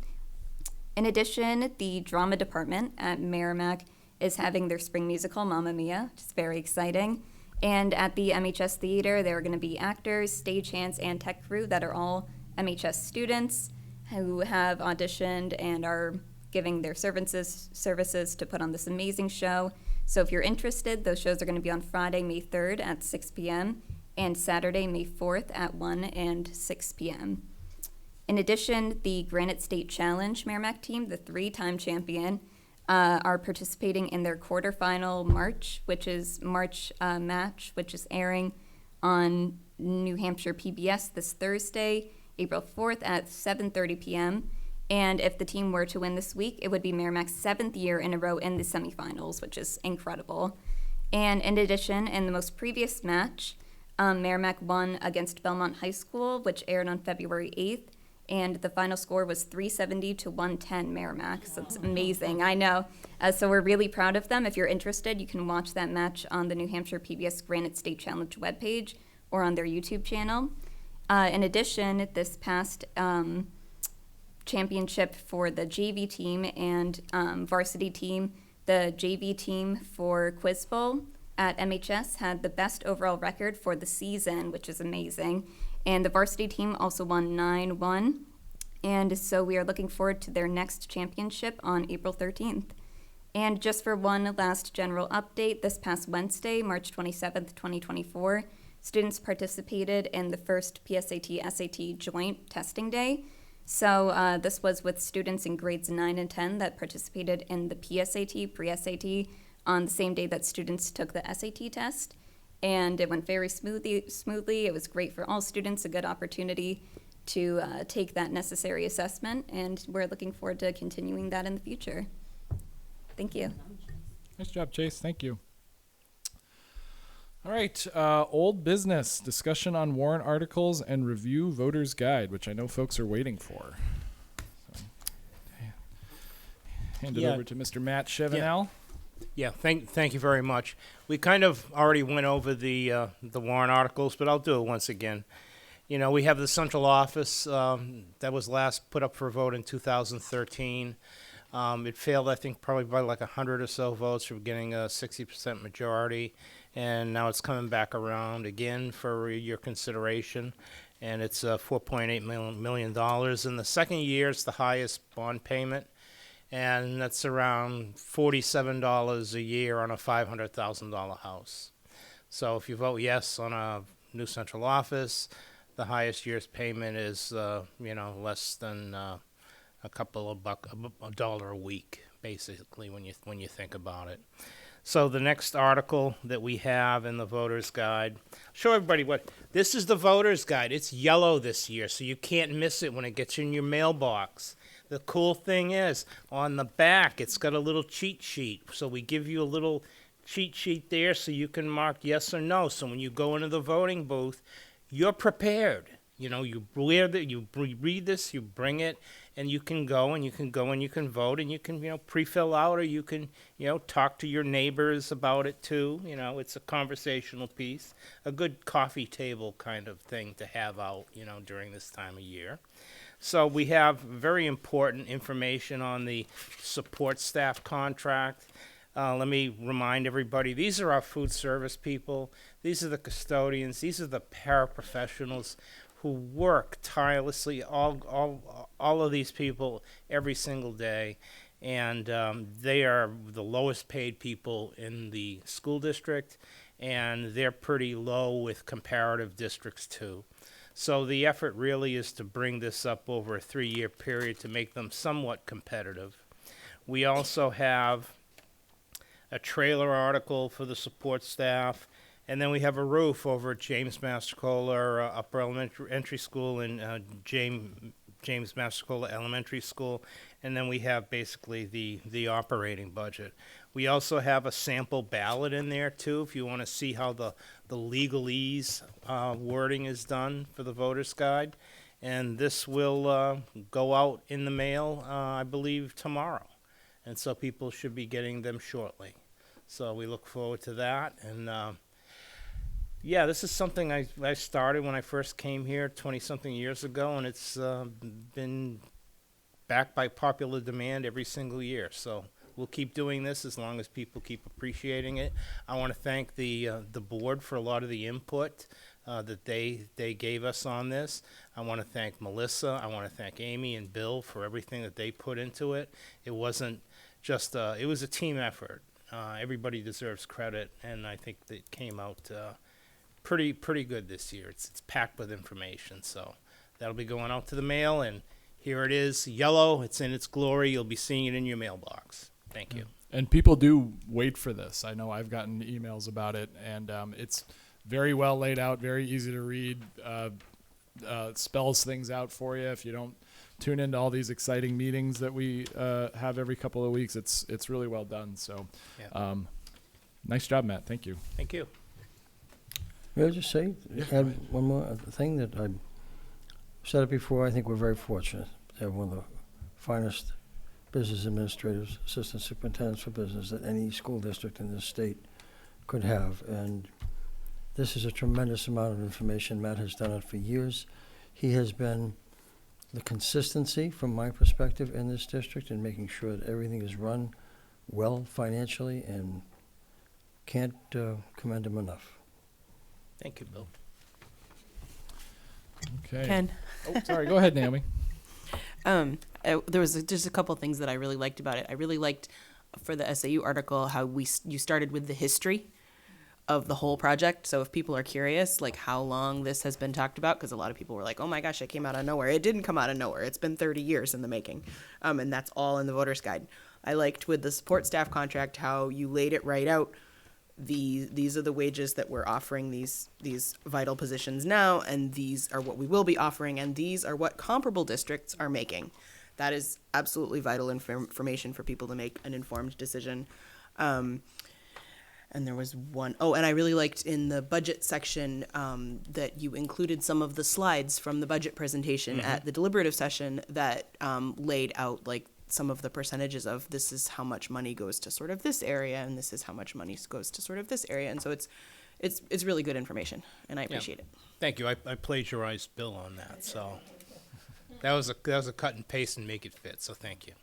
In addition, the drama department at Merrimack is having their spring musical, Mamma Mia, which is very exciting. And at the MHS Theater, there are going to be actors, stagehands, and tech crew that are all MHS students who have auditioned and are giving their services to put on this amazing show. So if you're interested, those shows are going to be on Friday, May 3rd at 6 p.m. and Saturday, May 4th at 1 and 6 p.m. In addition, the Granite State Challenge Merrimack team, the 3-time champion, are participating in their quarterfinal March match, which is airing on New Hampshire PBS this Thursday, April 4th at 7:30 p.m. And if the team were to win this week, it would be Merrimack's 7th year in a row in the semifinals, which is incredible. And in addition, in the most previous match, Merrimack won against Belmont High School, which aired on February 8th. And the final score was 370 to 110 Merrimack. So it's amazing, I know. So we're really proud of them. If you're interested, you can watch that match on the New Hampshire PBS Granite State Challenge webpage or on their YouTube channel. In addition, this past championship for the JV team and varsity team, the JV team for Quiz Bowl at MHS had the best overall record for the season, which is amazing. And the varsity team also won 9-1. And so we are looking forward to their next championship on April 13th. And just for one last general update, this past Wednesday, March 27th, 2024, students participated in the first PSAT-SAT joint testing day. So this was with students in grades 9 and 10 that participated in the PSAT, pre-SAT, on the same day that students took the SAT test. And it went very smoothly. It was great for all students, a good opportunity to take that necessary assessment, and we're looking forward to continuing that in the future. Thank you. Nice job, Chase. Thank you. All right, old business, discussion on warrant articles and review voter's guide, which I know folks are waiting for. So, hand it Yeah. over to Mr. Matt Chevenel. Yeah, thank you very much. We kind of already went over the warrant articles, but I'll do it once again. You know, we have the central office that was last put up for a vote in 2013. It failed, I think, probably by like 100 or so votes for getting a 60% majority, and now it's coming back around again for your consideration, and it's $4.8 million. In the second year, it's the highest bond payment, and that's around $47 a year on a $500,000 house. So if you vote yes on a new central office, the highest year's payment is, less than a couple of a dollar a week, basically, when you think about it. So the next article that we have in the voter's guide, show everybody this is the voter's guide. It's yellow this year, so you can't miss it when it gets in your mailbox. The cool thing is, on the back, it's got a little cheat sheet. So we give you a little cheat sheet there so you can mark yes or no. So when you go into the voting booth, you're prepared. You know, you read this, you bring it, and you can go and you can vote, and you can, pre-fill out, or you can, talk to your neighbors about it too. It's a conversational piece, a good coffee table kind of thing to have out, during this time of year. So we have very important information on the support staff contract. Let me remind everybody, these are our food service people. These are the custodians. These are the paraprofessionals who work tirelessly, all of these people every single day. And they are the lowest paid people in the school district, and they're pretty low with comparative districts too. So the effort really is to bring this up over a 3-year period to make them somewhat competitive. We also have a trailer article for the support staff, and then we have a roof over at James Massacola Upper Elementary School and James Massacola Elementary School, and then we have basically the operating budget. We also have a sample ballot in there too, if you want to see how the legalese wording is done for the voter's guide, and this will go out in the mail, I believe, tomorrow. And so people should be getting them shortly. So we look forward to that. And this is something I started when I first came here 20-something years ago, and it's been backed by popular demand every single year. So we'll keep doing this as long as people keep appreciating it. I want to thank the board for a lot of the input that they gave us on this. I want to thank Melissa. I want to thank Amy and Bill for everything that they put into it. It wasn't just it was a team effort. Everybody deserves credit, and I think that it came out pretty good this year. It's packed with information, so that'll be going out to the mail, and here it is, yellow. It's in its glory. You'll be seeing it in your mailbox. Thank you. And people do wait for this. I know I've gotten emails about it, and it's very well laid out, very easy to read, spells things out for you. If you don't tune into all these exciting meetings that we have every couple of weeks, it's really well done. So nice job, Matt. Thank you. Thank you. May I just say, add one more thing that I said it before. I think we're very fortunate to have one of the finest business administrators, assistant superintendents for business that any school district in this state could have. And this is a tremendous amount of information. Matt has done it for years. He has been the consistency, from my perspective, in this district in making sure that everything is run well financially and Can't commend them enough. Thank you, Bill. Okay. Ken. Oh, sorry. Go ahead, Naomi. There was just a couple things that I really liked about it. I really liked for the SAU article how you started with the history of the whole project. So if people are curious, like how long this has been talked about, because a lot of people were like, oh my gosh, it came out of nowhere. It didn't come out of nowhere. It's been 30 years in the making. And that's all in the voter's guide. I liked with the support staff contract how you laid it right out. These are the wages that we're offering these vital positions now, and these are what we will be offering, and these are what comparable districts are making. That is absolutely vital information for people to make an informed decision. And there was and I really liked in the budget section that you included some of the slides from the budget presentation at the deliberative session that laid out like some of the percentages of this is how much money goes to sort of this area, and this is how much money goes to sort of this area. And so it's really good information, and I appreciate it. Thank you. I plagiarized Bill on that, so that was a cut and paste and make it fit. So thank you.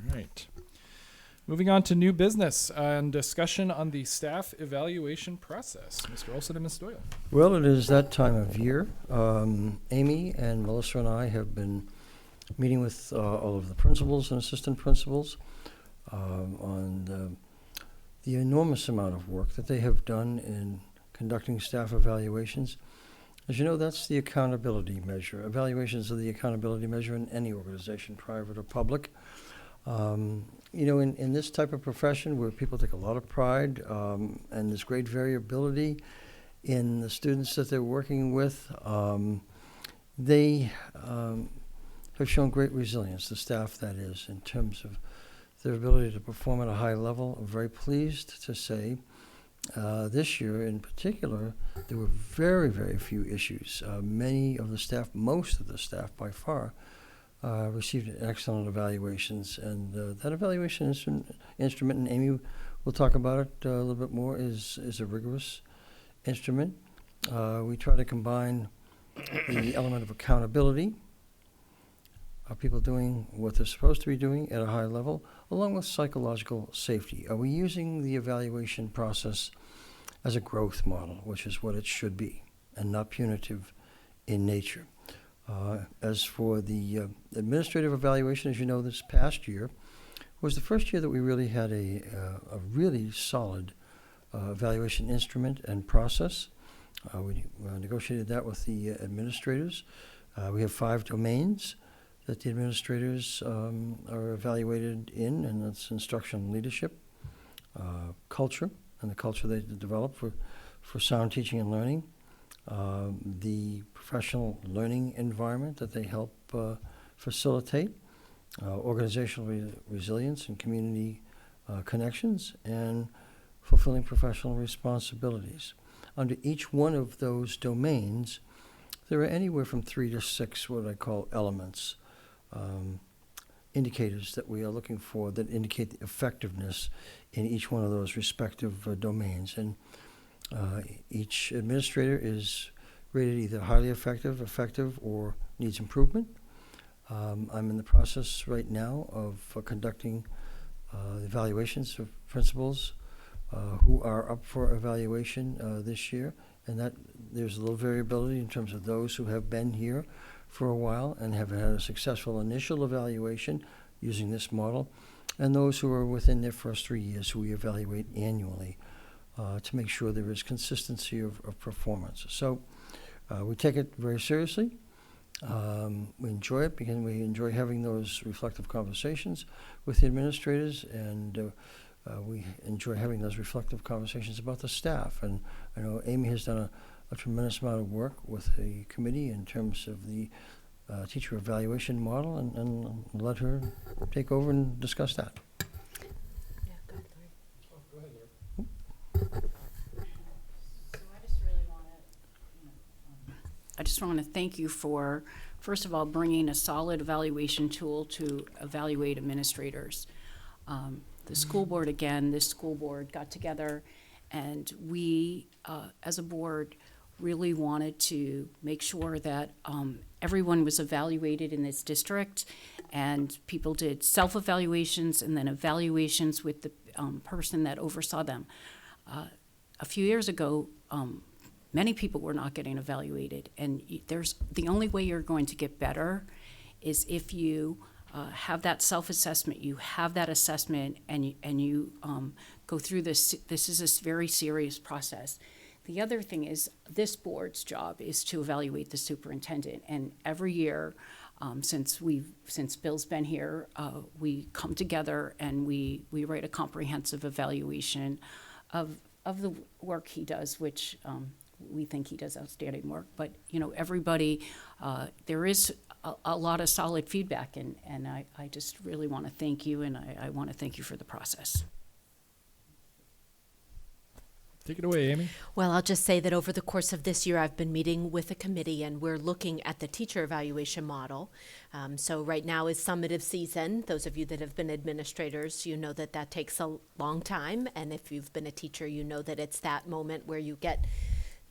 All right. Moving on to new business and discussion on the staff evaluation process. Mr. Olson and Ms. Doyle. Well, it is that time of year. Amy and Melissa and I have been meeting with all of the principals and assistant principals on the enormous amount of work that they have done in conducting staff evaluations. As you know, that's the accountability measure. Evaluations are the accountability measure in any organization, private or public. You know, in this type of profession where people take a lot of pride and there's great variability in the students that they're working with, they have shown great resilience, the staff that is, in terms of their ability to perform at a high level. I'm very pleased to say this year in particular, there were very, very few issues. Many of the staff, most of the staff by far, received excellent evaluations, and that evaluation instrument, and Amy will talk about it a little bit more, is a rigorous instrument. We try to combine the element of accountability, are people doing what they're supposed to be doing at a high level, along with psychological safety. Are we using the evaluation process as a growth model, which is what it should be, and not punitive in nature? As for the administrative evaluation, as you know, this past year was the first year that we really had a really solid evaluation instrument and process. We negotiated that with the administrators. We have 5 domains that the administrators are evaluated in, and that's instruction and leadership, culture, and the culture they develop for sound teaching and learning, the professional learning environment that they help facilitate, organizational resilience and community connections, and fulfilling professional responsibilities. Under each one of those domains, there are anywhere from 3 to 6 what I call elements, indicators that we are looking for that indicate the effectiveness in each one of those respective domains. And each administrator is rated either highly effective, or needs improvement. I'm in the process right now of conducting evaluations of principals who are up for evaluation this year, and that there's a little variability in terms of those who have been here for a while and have had a successful initial evaluation using this model, and those who are within their first 3 years who we evaluate annually to make sure there is consistency of performance. So we take it very seriously. We enjoy it because we enjoy having those reflective conversations with the administrators, and we enjoy having those reflective conversations about the staff. And I know Amy has done a tremendous amount of work with the committee in terms of the teacher evaluation model, and let her take over and discuss that. I just want to thank you for, first of all, bringing a solid evaluation tool to evaluate administrators. The school board, again, this school board got together, and we, as a board, really wanted to make sure that everyone was evaluated in this district, and people did self-evaluations and then evaluations with the person that oversaw them. A few years ago, many people were not getting evaluated, and there's the only way you're going to get better is if you have that self-assessment, you have that assessment, and you go through this. This is a very serious process. The other thing is this board's job is to evaluate the superintendent, and every year, since Bill's been here, we come together and we write a comprehensive evaluation of the work he does, which we think he does outstanding work. But everybody, there is a lot of solid feedback, and I just really want to thank you, and I want to thank you for the process. Take it away, Amy. Well, I'll just say that over the course of this year, I've been meeting with a committee, and we're looking at the teacher evaluation model. So right now is summative season. Those of you that have been administrators, you know that that takes a long time. And if you've been a teacher, you know that it's that moment where you get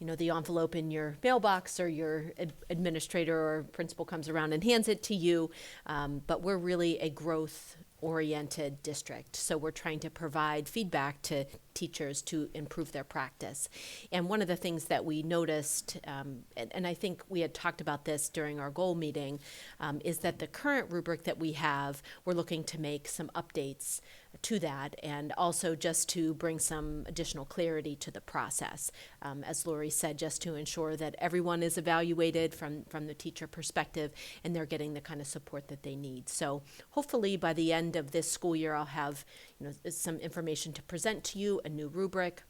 the envelope in your mailbox, or your administrator or principal comes around and hands it to you. But we're really a growth-oriented district. So we're trying to provide feedback to teachers to improve their practice. And one of the things that we noticed, and I think we had talked about this during our goal meeting, is that the current rubric that we have, we're looking to make some updates to that, and also just to bring some additional clarity to the process. As Lori said, just to ensure that everyone is evaluated from the teacher perspective, and they're getting the kind of support that they need. So hopefully by the end of this school year, I'll have some information to present to you, a new rubric.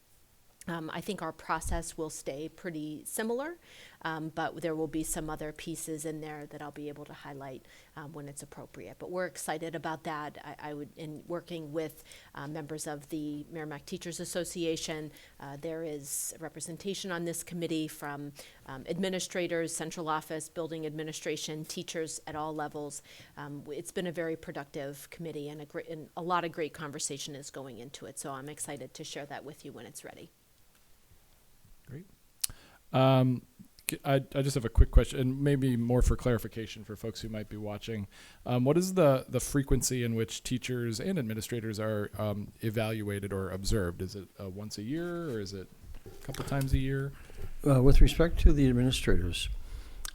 I think our process will stay pretty similar, but there will be some other pieces in there that I'll be able to highlight when it's appropriate. But we're excited about that. I would, in working with members of the Merrimack Teachers Association, there is representation on this committee from administrators, central office, building administration, teachers at all levels. It's been a very productive committee, and a lot of great conversation is going into it. So I'm excited to share that with you when it's ready. Great. I just have a quick question, and maybe more for clarification for folks who might be watching. What is the frequency in which teachers and administrators are evaluated or observed? Is it once a year, or is it a couple times a year? With respect to the administrators,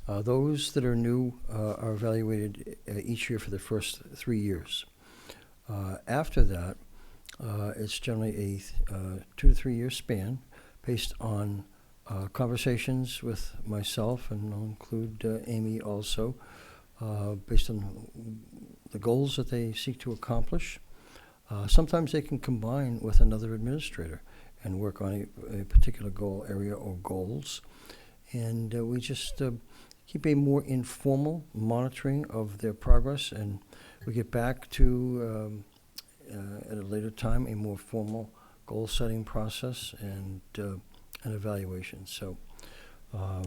those that are new are evaluated each year for the first 3 years. After that, it's generally a 2 to 3 year span based on conversations with myself, and I'll include Amy also, based on the goals that they seek to accomplish. Sometimes they can combine with another administrator and work on a particular goal area or goals. And we just keep a more informal monitoring of their progress, and we get back to, at a later time, a more formal goal-setting process and an evaluation. So, I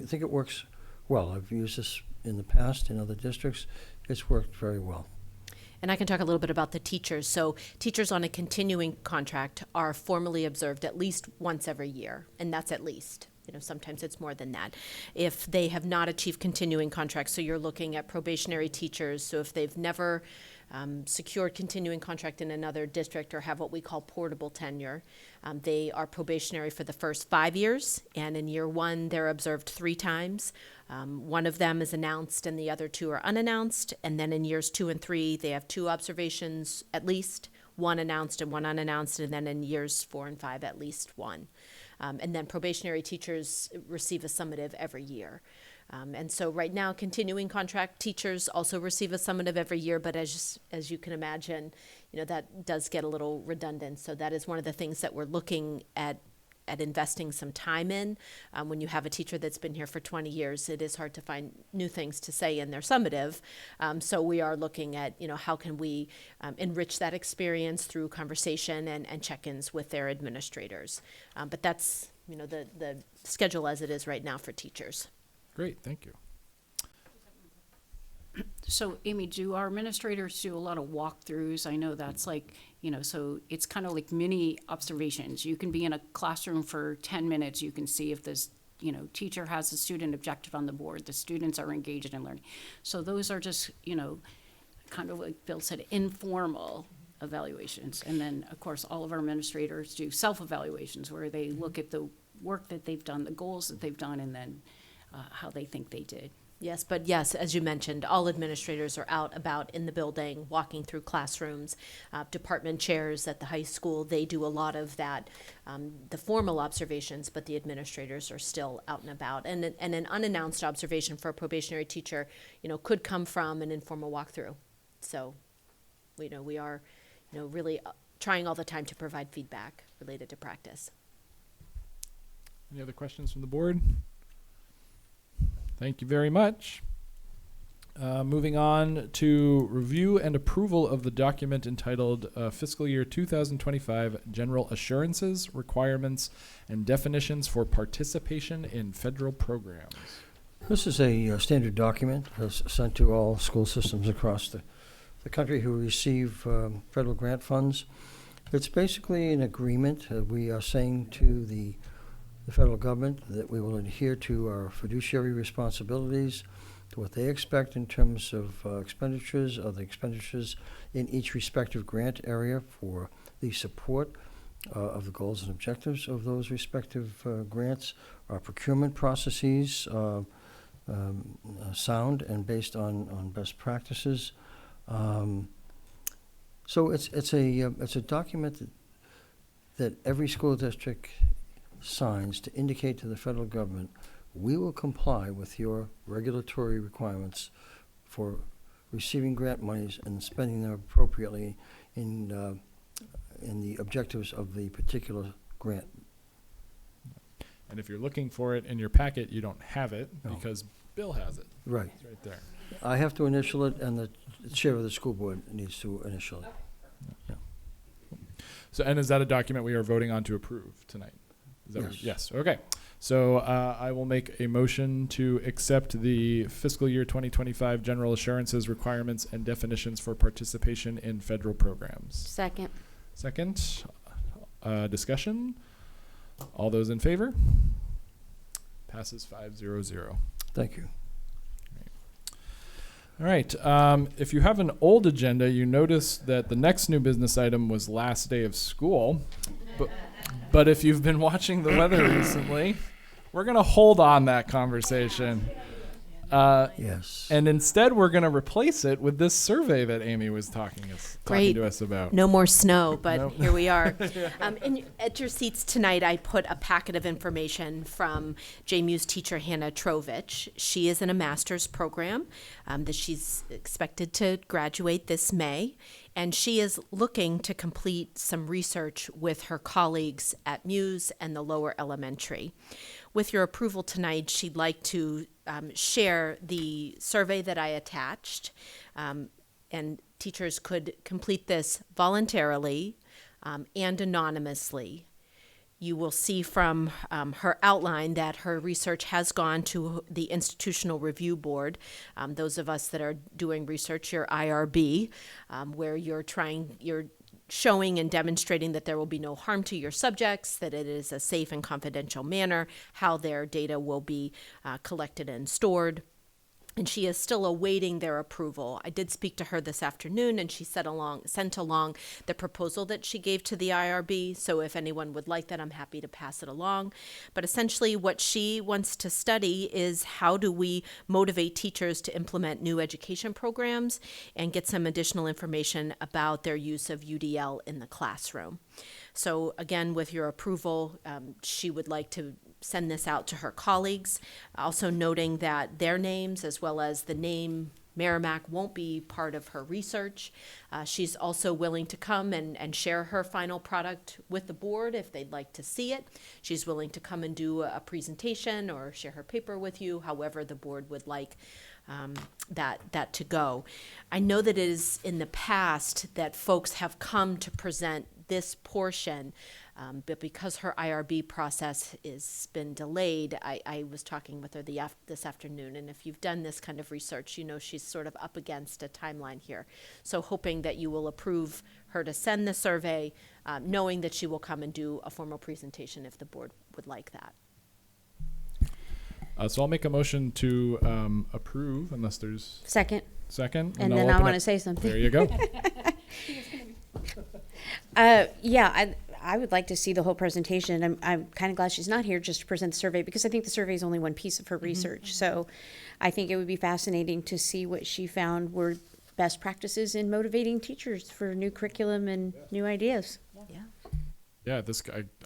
think it works well. I've used this in the past in other districts. It's worked very well. And I can talk a little bit about the teachers. So teachers on a continuing contract are formally observed at least once every year, and that's at least. Sometimes it's more than that. If they have not achieved continuing contracts, so you're looking at probationary teachers, so if they've never secured continuing contract in another district or have what we call portable tenure, they are probationary for the first 5 years, and in year 1, they're observed 3 times. One of them is announced and the other 2 are unannounced, and then in years 2 and 3, they have 2 observations at least, 1 announced and 1 unannounced, and then in years 4 and 5, at least 1. And then probationary teachers receive a summative every year. And so right now, continuing contract teachers also receive a summative every year, but as you can imagine, that does get a little redundant. So that is one of the things that we're looking at investing some time in. When you have a teacher that's been here for 20 years, it is hard to find new things to say in their summative. So we are looking at, how can we enrich that experience through conversation and check-ins with their administrators. But that's, the schedule as it is right now for teachers. Great, thank you. So, Amy, do our administrators do a lot of walkthroughs? I know that's so it's kind of like mini observations. You can be in a classroom for 10 minutes. You can see if this, teacher has a student objective on the board. The students are engaged in learning. So those are just, kind of like Bill said, informal evaluations. And then, of course, all of our administrators do self-evaluations where they look at the work that they've done, the goals that they've done, and then how they think they did. Yes, but yes, as you mentioned, all administrators are out about in the building, walking through classrooms. Department chairs at the high school, they do a lot of that, the formal observations, but the administrators are still out and about. And an unannounced observation for a probationary teacher, could come from an informal walkthrough. So, we are, really trying all the time to provide feedback related to practice. Any other questions from the board? Thank you very much. Moving on to review and approval of the document entitled Fiscal Year 2025 General Assurances, Requirements, and Definitions for Participation in Federal Programs. This is a standard document that's sent to all school systems across the country who receive federal grant funds. It's basically an agreement. We are saying to the federal government that we will adhere to our fiduciary responsibilities, to what they expect in terms of expenditures in each respective grant area for the support of the goals and objectives of those respective grants. Our procurement processes sound and based on best practices. So it's a document that every school district signs to indicate to the federal government, we will comply with your regulatory requirements for receiving grant monies and spending them appropriately in the objectives of the particular grant. And if you're looking for it in your packet, you don't have it No. because Bill has it. Right. It's right there. I have to initial it, and the chair of the school board needs to initial it. So, and is that a document we are voting on to approve tonight? Is that Yes. Yes. Okay. So I will make a motion to accept the fiscal year 2025 general assurances, requirements, and definitions for participation in federal programs. Second. Second, discussion. All those in favor? Passes 5-0-0. Thank you. All right. If you have an old agenda, you notice that the next new business item was last day of school. But if you've been watching the weather recently, we're going to hold on that conversation. Yes. And instead, we're going to replace it with this survey that Amy was talking Great. to us about. No more snow, but Nope. here we are. At your seats tonight, I put a packet of information from JMU's teacher, Hannah Trovich. She is in a master's program that she's expected to graduate this May, and she is looking to complete some research with her colleagues at Muse and the lower elementary. With your approval tonight, she'd like to share the survey that I attached, and teachers could complete this voluntarily and anonymously. You will see from her outline that her research has gone to the Institutional Review Board. Those of us that are doing research, your IRB, where you're showing and demonstrating that there will be no harm to your subjects, that it is a safe and confidential manner, how their data will be collected and stored. And she is still awaiting their approval. I did speak to her this afternoon, and she sent along the proposal that she gave to the IRB. So if anyone would like that, I'm happy to pass it along. But essentially what she wants to study is how do we motivate teachers to implement new education programs and get some additional information about their use of UDL in the classroom. So again, with your approval, she would like to send this out to her colleagues, also noting that their names as well as the name Merrimack won't be part of her research. She's also willing to come and share her final product with the board if they'd like to see it. She's willing to come and do a presentation or share her paper with you, however the board would like that to go. I know that it is in the past that folks have come to present this portion, but because her IRB process has been delayed, I was talking with her this afternoon, and if you've done this kind of research, you know she's sort of up against a timeline here. So hoping that you will approve her to send the survey, knowing that she will come and do a formal presentation if the board would like that. So I'll make a motion to approve, unless there's Second. second. And I'll then I open want it- to say something. There you go. Yeah, I would like to see the whole presentation. I'm kind of glad she's not here just to present the survey, because I think the survey is only one piece of her research. So I think it would be fascinating to see what she found were best practices in motivating teachers for new curriculum and new ideas. Yeah,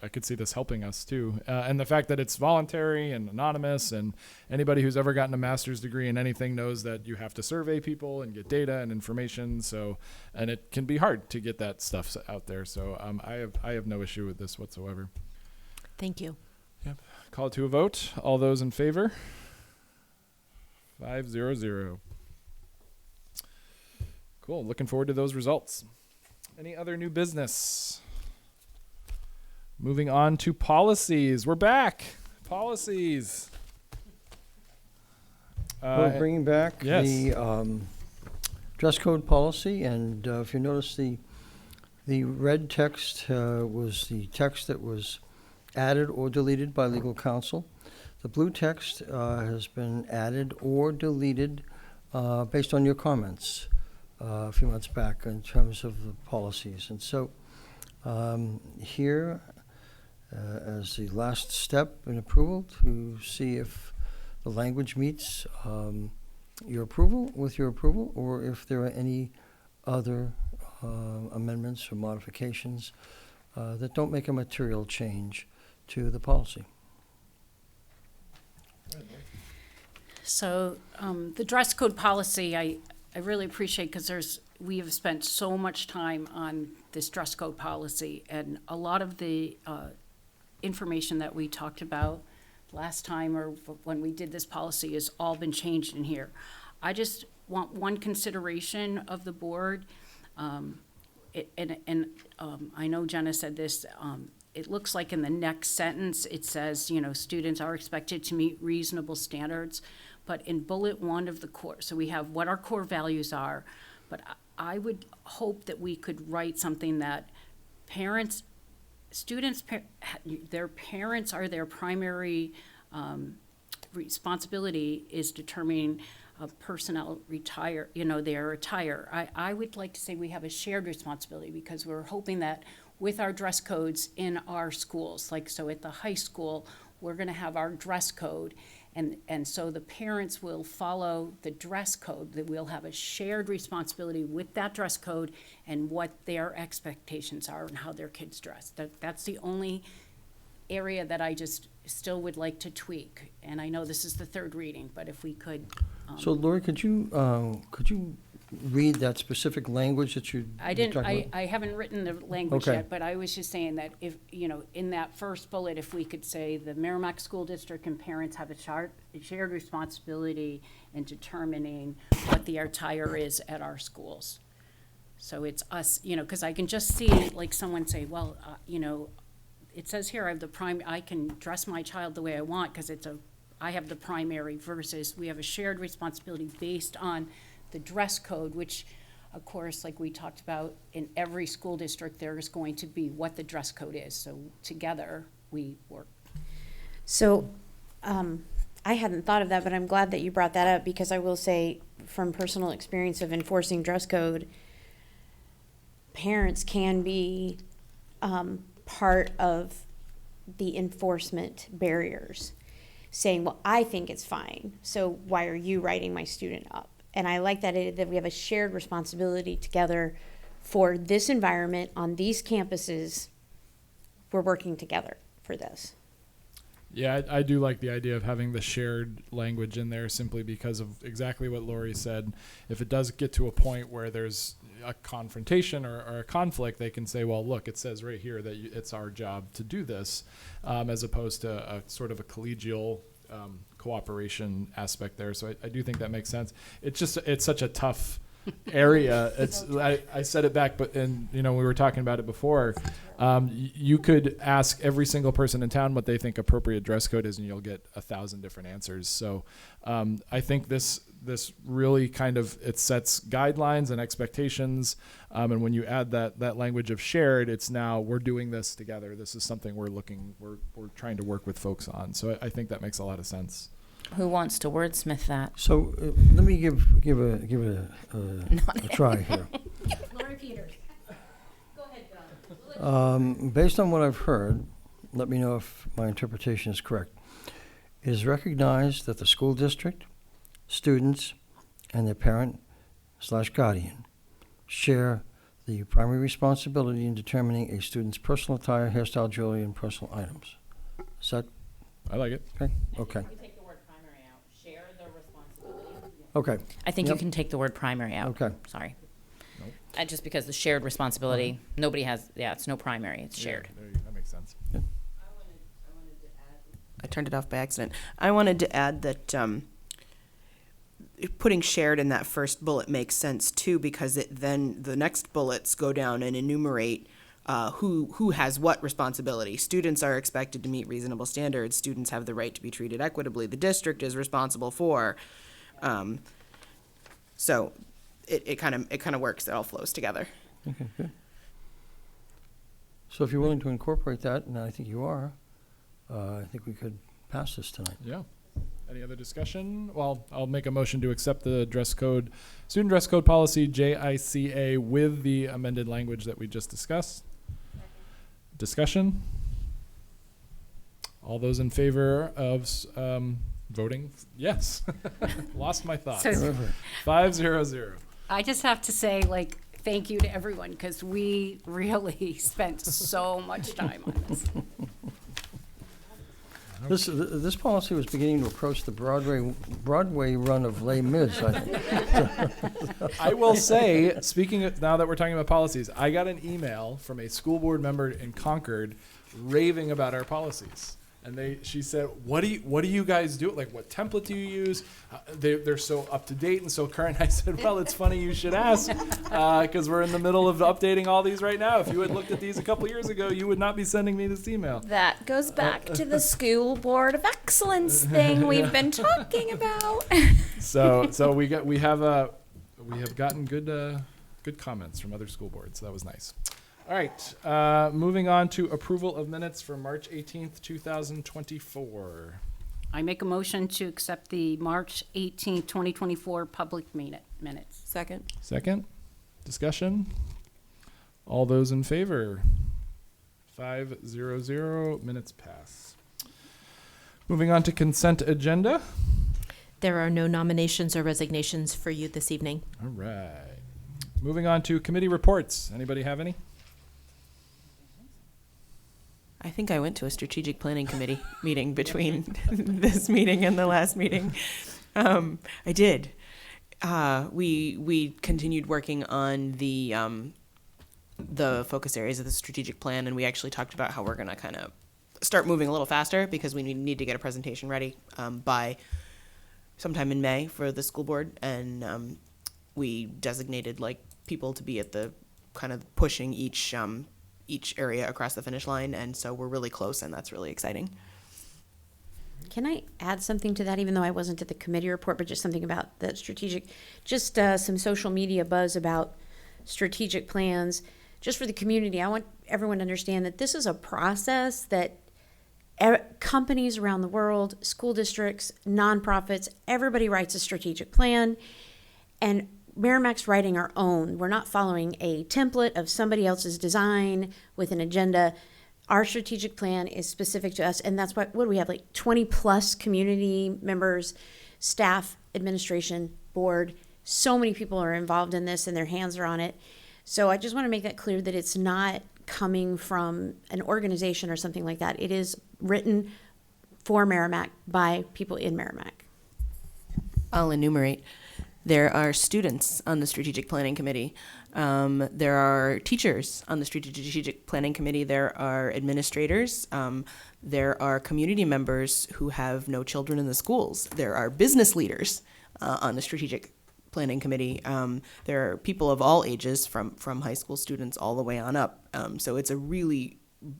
I could see this helping us too. And the fact that it's voluntary and anonymous, and anybody who's ever gotten a master's degree in anything knows that you have to survey people and get data and information. So, and it can be hard to get that stuff out there. So I have no issue with this whatsoever. Thank you. Call it to a vote. All those in favor? 5-0-0. Cool. Looking forward to those results. Any other new business? Moving on to policies. We're back. Policies. We're bringing back yes. the dress code policy, and if you notice, the red text was the text that was added or deleted by legal counsel. The blue text has been added or deleted based on your comments a few months back in terms of the policies. And so here, as the last step in approval, to see if the language meets your approval, or if there are any other amendments or modifications that don't make a material change to the policy. So the dress code policy, I really appreciate, because we have spent so much time on this dress code policy, and a lot of the information that we talked about last time or when we did this policy has all been changed in here. I just want one consideration of the board, I know Jenna said this, it looks like in the next sentence it says, students are expected to meet reasonable standards, but in bullet 1 of the core, so we have what our core values are, but I would hope that we could write something that their parents are their primary responsibility is determining personnel their attire. I would like to say we have a shared responsibility, because we're hoping that with our dress codes in our schools, so at the high school, we're going to have our dress code, and so the parents will follow the dress code, that we'll have a shared responsibility with that dress code and what their expectations are and how their kids dress. That's the only area that I just still would like to tweak. And I know this is the third reading, but if we could. So Lori, could you read that specific language that you? I haven't written the language Okay. yet, but I was just saying that if, in that first bullet, if we could say the Merrimack School District and parents have a shared responsibility in determining what the attire is at our schools. So it's us, because I can just see someone say, well, it says here I can dress my child the way I want because I have the primary, versus we have a shared responsibility based on the dress code, which, of course, like we talked about, in every school district, there is going to be what the dress code is. So together we work. So I hadn't thought of that, but I'm glad that you brought that up, because I will say, from personal experience of enforcing dress code, parents can be part of the enforcement barriers, saying, well, I think it's fine, so why are you writing my student up? And I like that we have a shared responsibility together for this environment on these campuses. We're working together for this. Yeah, I do like the idea of having the shared language in there, simply because of exactly what Lori said. If it does get to a point where there's a confrontation or a conflict, they can say, well, look, it says right here that it's our job to do this, as opposed to a sort of a collegial cooperation aspect there. So I do think that makes sense. It's such a tough area. I said it back, but we were talking about it before. You could ask every single person in town what they think appropriate dress code is, and you'll get 1,000 different answers. So I think this really kind of, it sets guidelines and expectations. And when you add that language of shared, it's now we're doing this together. This is something we're trying to work with folks on. So I think that makes a lot of sense. Who wants to wordsmith that? So let me give a try here. Lori Peters. Go ahead, Bill. Based on what I've heard, let me know if my interpretation is correct. It is recognized that the school district, students, and their parent/guardian share the primary responsibility in determining a student's personal attire, hairstyle, jewelry, and personal items. Is that I like it. okay? Okay. You take the word primary out, share the responsibility. Okay. I think you Yep. can take the word primary out. Okay. Sorry. Just because the shared responsibility, nobody has, it's no primary, it's shared. Yeah, there you- that makes sense. I turned it off by accident. I wanted to add that putting shared in that first bullet makes sense too, because then the next bullets go down and enumerate who has what responsibility. Students are expected to meet reasonable standards. Students have the right to be treated equitably. The district is responsible for. So it kind of works. It all flows together. Okay, good. So if you're willing to incorporate that, and I think you are, I think we could pass this tonight. Yeah. Any other discussion? Well, I'll make a motion to accept the student dress code policy JICA with the amended language that we just discussed. Discussion? All those in favor of voting? Yes. Lost my thoughts. So 500. I just have to say, like, thank you to everyone, because we really spent so much time on this. This policy was beginning to approach the Broadway run of Les Mis, I think. I will say, now that we're talking about policies, I got an email from a school board member in Concord raving about our policies. And she said, what do you guys do? Like, what template do you use? They're so up to date and so current. I said, well, it's funny you should ask, because we're in the middle of updating all these right now. If you had looked at these a couple years ago, you would not be sending me this email. That goes back to the School Board of Excellence thing we've been talking about. So we have gotten good comments from other school boards. So that was nice. All right, moving on to approval of minutes for March 18th, 2024. I make a motion to accept the March 18th, 2024 public minutes. Second. Discussion? All those in favor? 500, minutes pass. Moving on to consent agenda. There are no nominations or resignations for you this evening. All right. Moving on to committee reports. Anybody have any? I think I went to a strategic planning committee meeting between this meeting and the last meeting. I did. We continued working on the focus areas of the strategic plan, and we actually talked about how we're going to kind of start moving a little faster because we need to get a presentation ready by sometime in May for the school board, and we designated people to be at the kind of pushing each area across the finish line, and so we're really close, and that's really exciting. Can I add something to that, even though I wasn't at the committee report, but just something about the strategic, just some social media buzz about strategic plans, just for the community. I want everyone to understand that this is a process that companies around the world, school districts, nonprofits, everybody writes a strategic plan, and Merrimack's writing our own. We're not following a template of somebody else's design with an agenda. Our strategic plan is specific to us, and that's why, what do we have, 20 plus community members, staff, administration, board. So many people are involved in this and their hands are on it. So I just want to make that clear that it's not coming from an organization or something like that. It is written for Merrimack by people in Merrimack. I'll enumerate. There are students on the strategic planning committee. There are teachers on the strategic planning committee. There are administrators. There are community members who have no children in the schools. There are business leaders on the strategic planning committee. There are people of all ages, from high school students all the way on up. So it's a really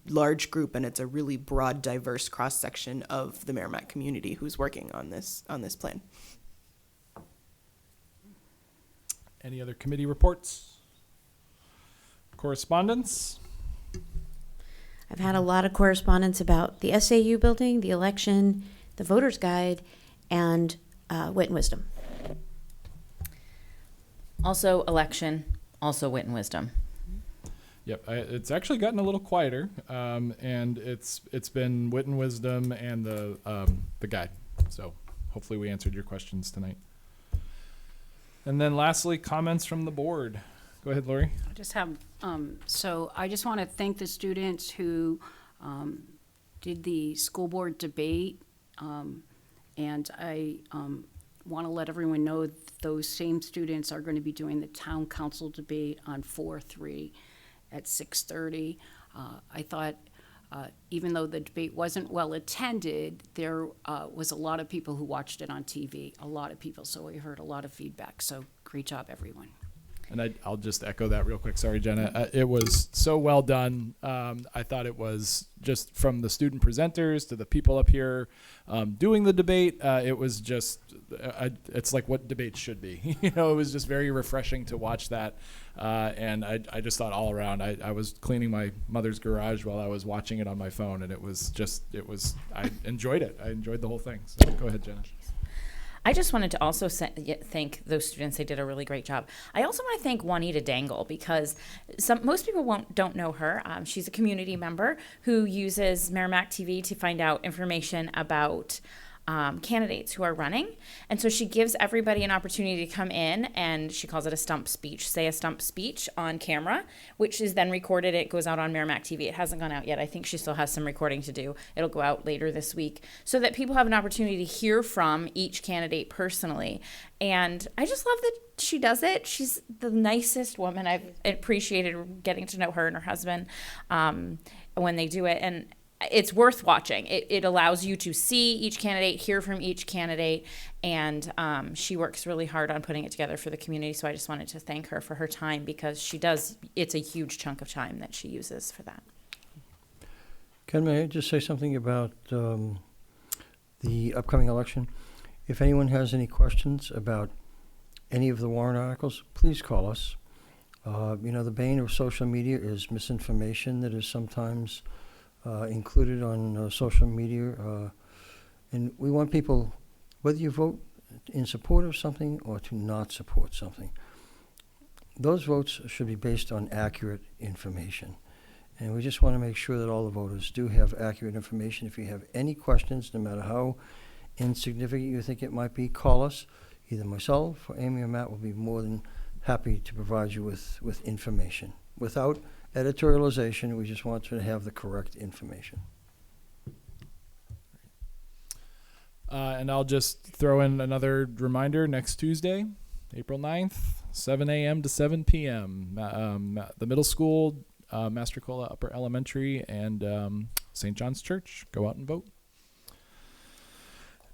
large group, and it's a really broad, diverse cross-section of the Merrimack community who's working on this plan. Any other committee reports? Correspondence? I've had a lot of correspondence about the SAU building, the election, the voter's guide, and Wit and Wisdom. Also election, also wit and wisdom. Yep, it's actually gotten a little quieter, and it's been Wit and Wisdom and the guide. So hopefully we answered your questions tonight. And then lastly, comments from the board. Go ahead, Lori. I just have, so I just want to thank the students who did the school board debate. And I want to let everyone know those same students are going to be doing the town council debate on 4/3 at 6:30. I thought, even though the debate wasn't well attended, there was a lot of people who watched it on TV, a lot of people. So we heard a lot of feedback. So great job, everyone. And I'll just echo that real quick. Sorry, Jenna. It was so well done. I thought it was just from the student presenters to the people up here doing the debate. It was just, it's like what debates should be. It was just very refreshing to watch that. And I just thought all around, I was cleaning my mother's garage while I was watching it on my phone. And I enjoyed it. I enjoyed the whole thing. So go ahead, Jenna. I just wanted to also thank those students. They did a really great job. I also want to thank Juanita Dangle because most people don't know her. She's a community member who uses Merrimack TV to find out information about candidates who are running. And so she gives everybody an opportunity to come in, and she calls it a stump speech, say a stump speech on camera, which is then recorded. It goes out on Merrimack TV. It hasn't gone out yet. I think she still has some recording to do. It'll go out later this week so that people have an opportunity to hear from each candidate personally. And I just love that she does it. She's the nicest woman. I've appreciated getting to know her and her husband when they do it. And it's worth watching. It allows you to see each candidate, hear from each candidate, and she works really hard on putting it together for the community. So I just wanted to thank her for her time because it's a huge chunk of time that she uses for that. Ken, may I just say something about the upcoming election? If anyone has any questions about any of the warrant articles, please call us. The bane of social media is misinformation that is sometimes included on social media, and we want people, whether you vote in support of something or to not support something, those votes should be based on accurate information. And we just want to make sure that all the voters do have accurate information. If you have any questions, no matter how insignificant you think it might be, call us. Either myself or Amy or Matt will be more than happy to provide you with information. Without editorialization, we just want you to have the correct information. And I'll just throw in another reminder. Next Tuesday, April 9th, 7 a.m. to 7 p.m. The middle school, Mastrocola Upper Elementary, and St. John's Church. Go out and vote.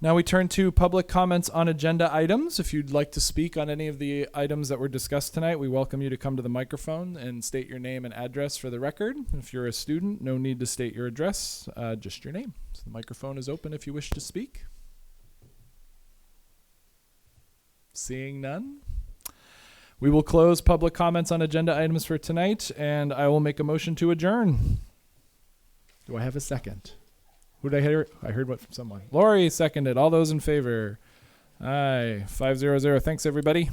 Now we turn to public comments on agenda items. If you'd like to speak on any of the items that were discussed tonight, we welcome you to come to the microphone and state your name and address for the record. If you're a student, no need to state your address, just your name. So the microphone is open if you wish to speak. Seeing none, we will close public comments on agenda items for tonight, and I will make a motion to adjourn. Do I have a second? Who did I hear? I heard what from someone. Lori seconded. All those in favor? Aye. 5-0-0. Thanks, everybody.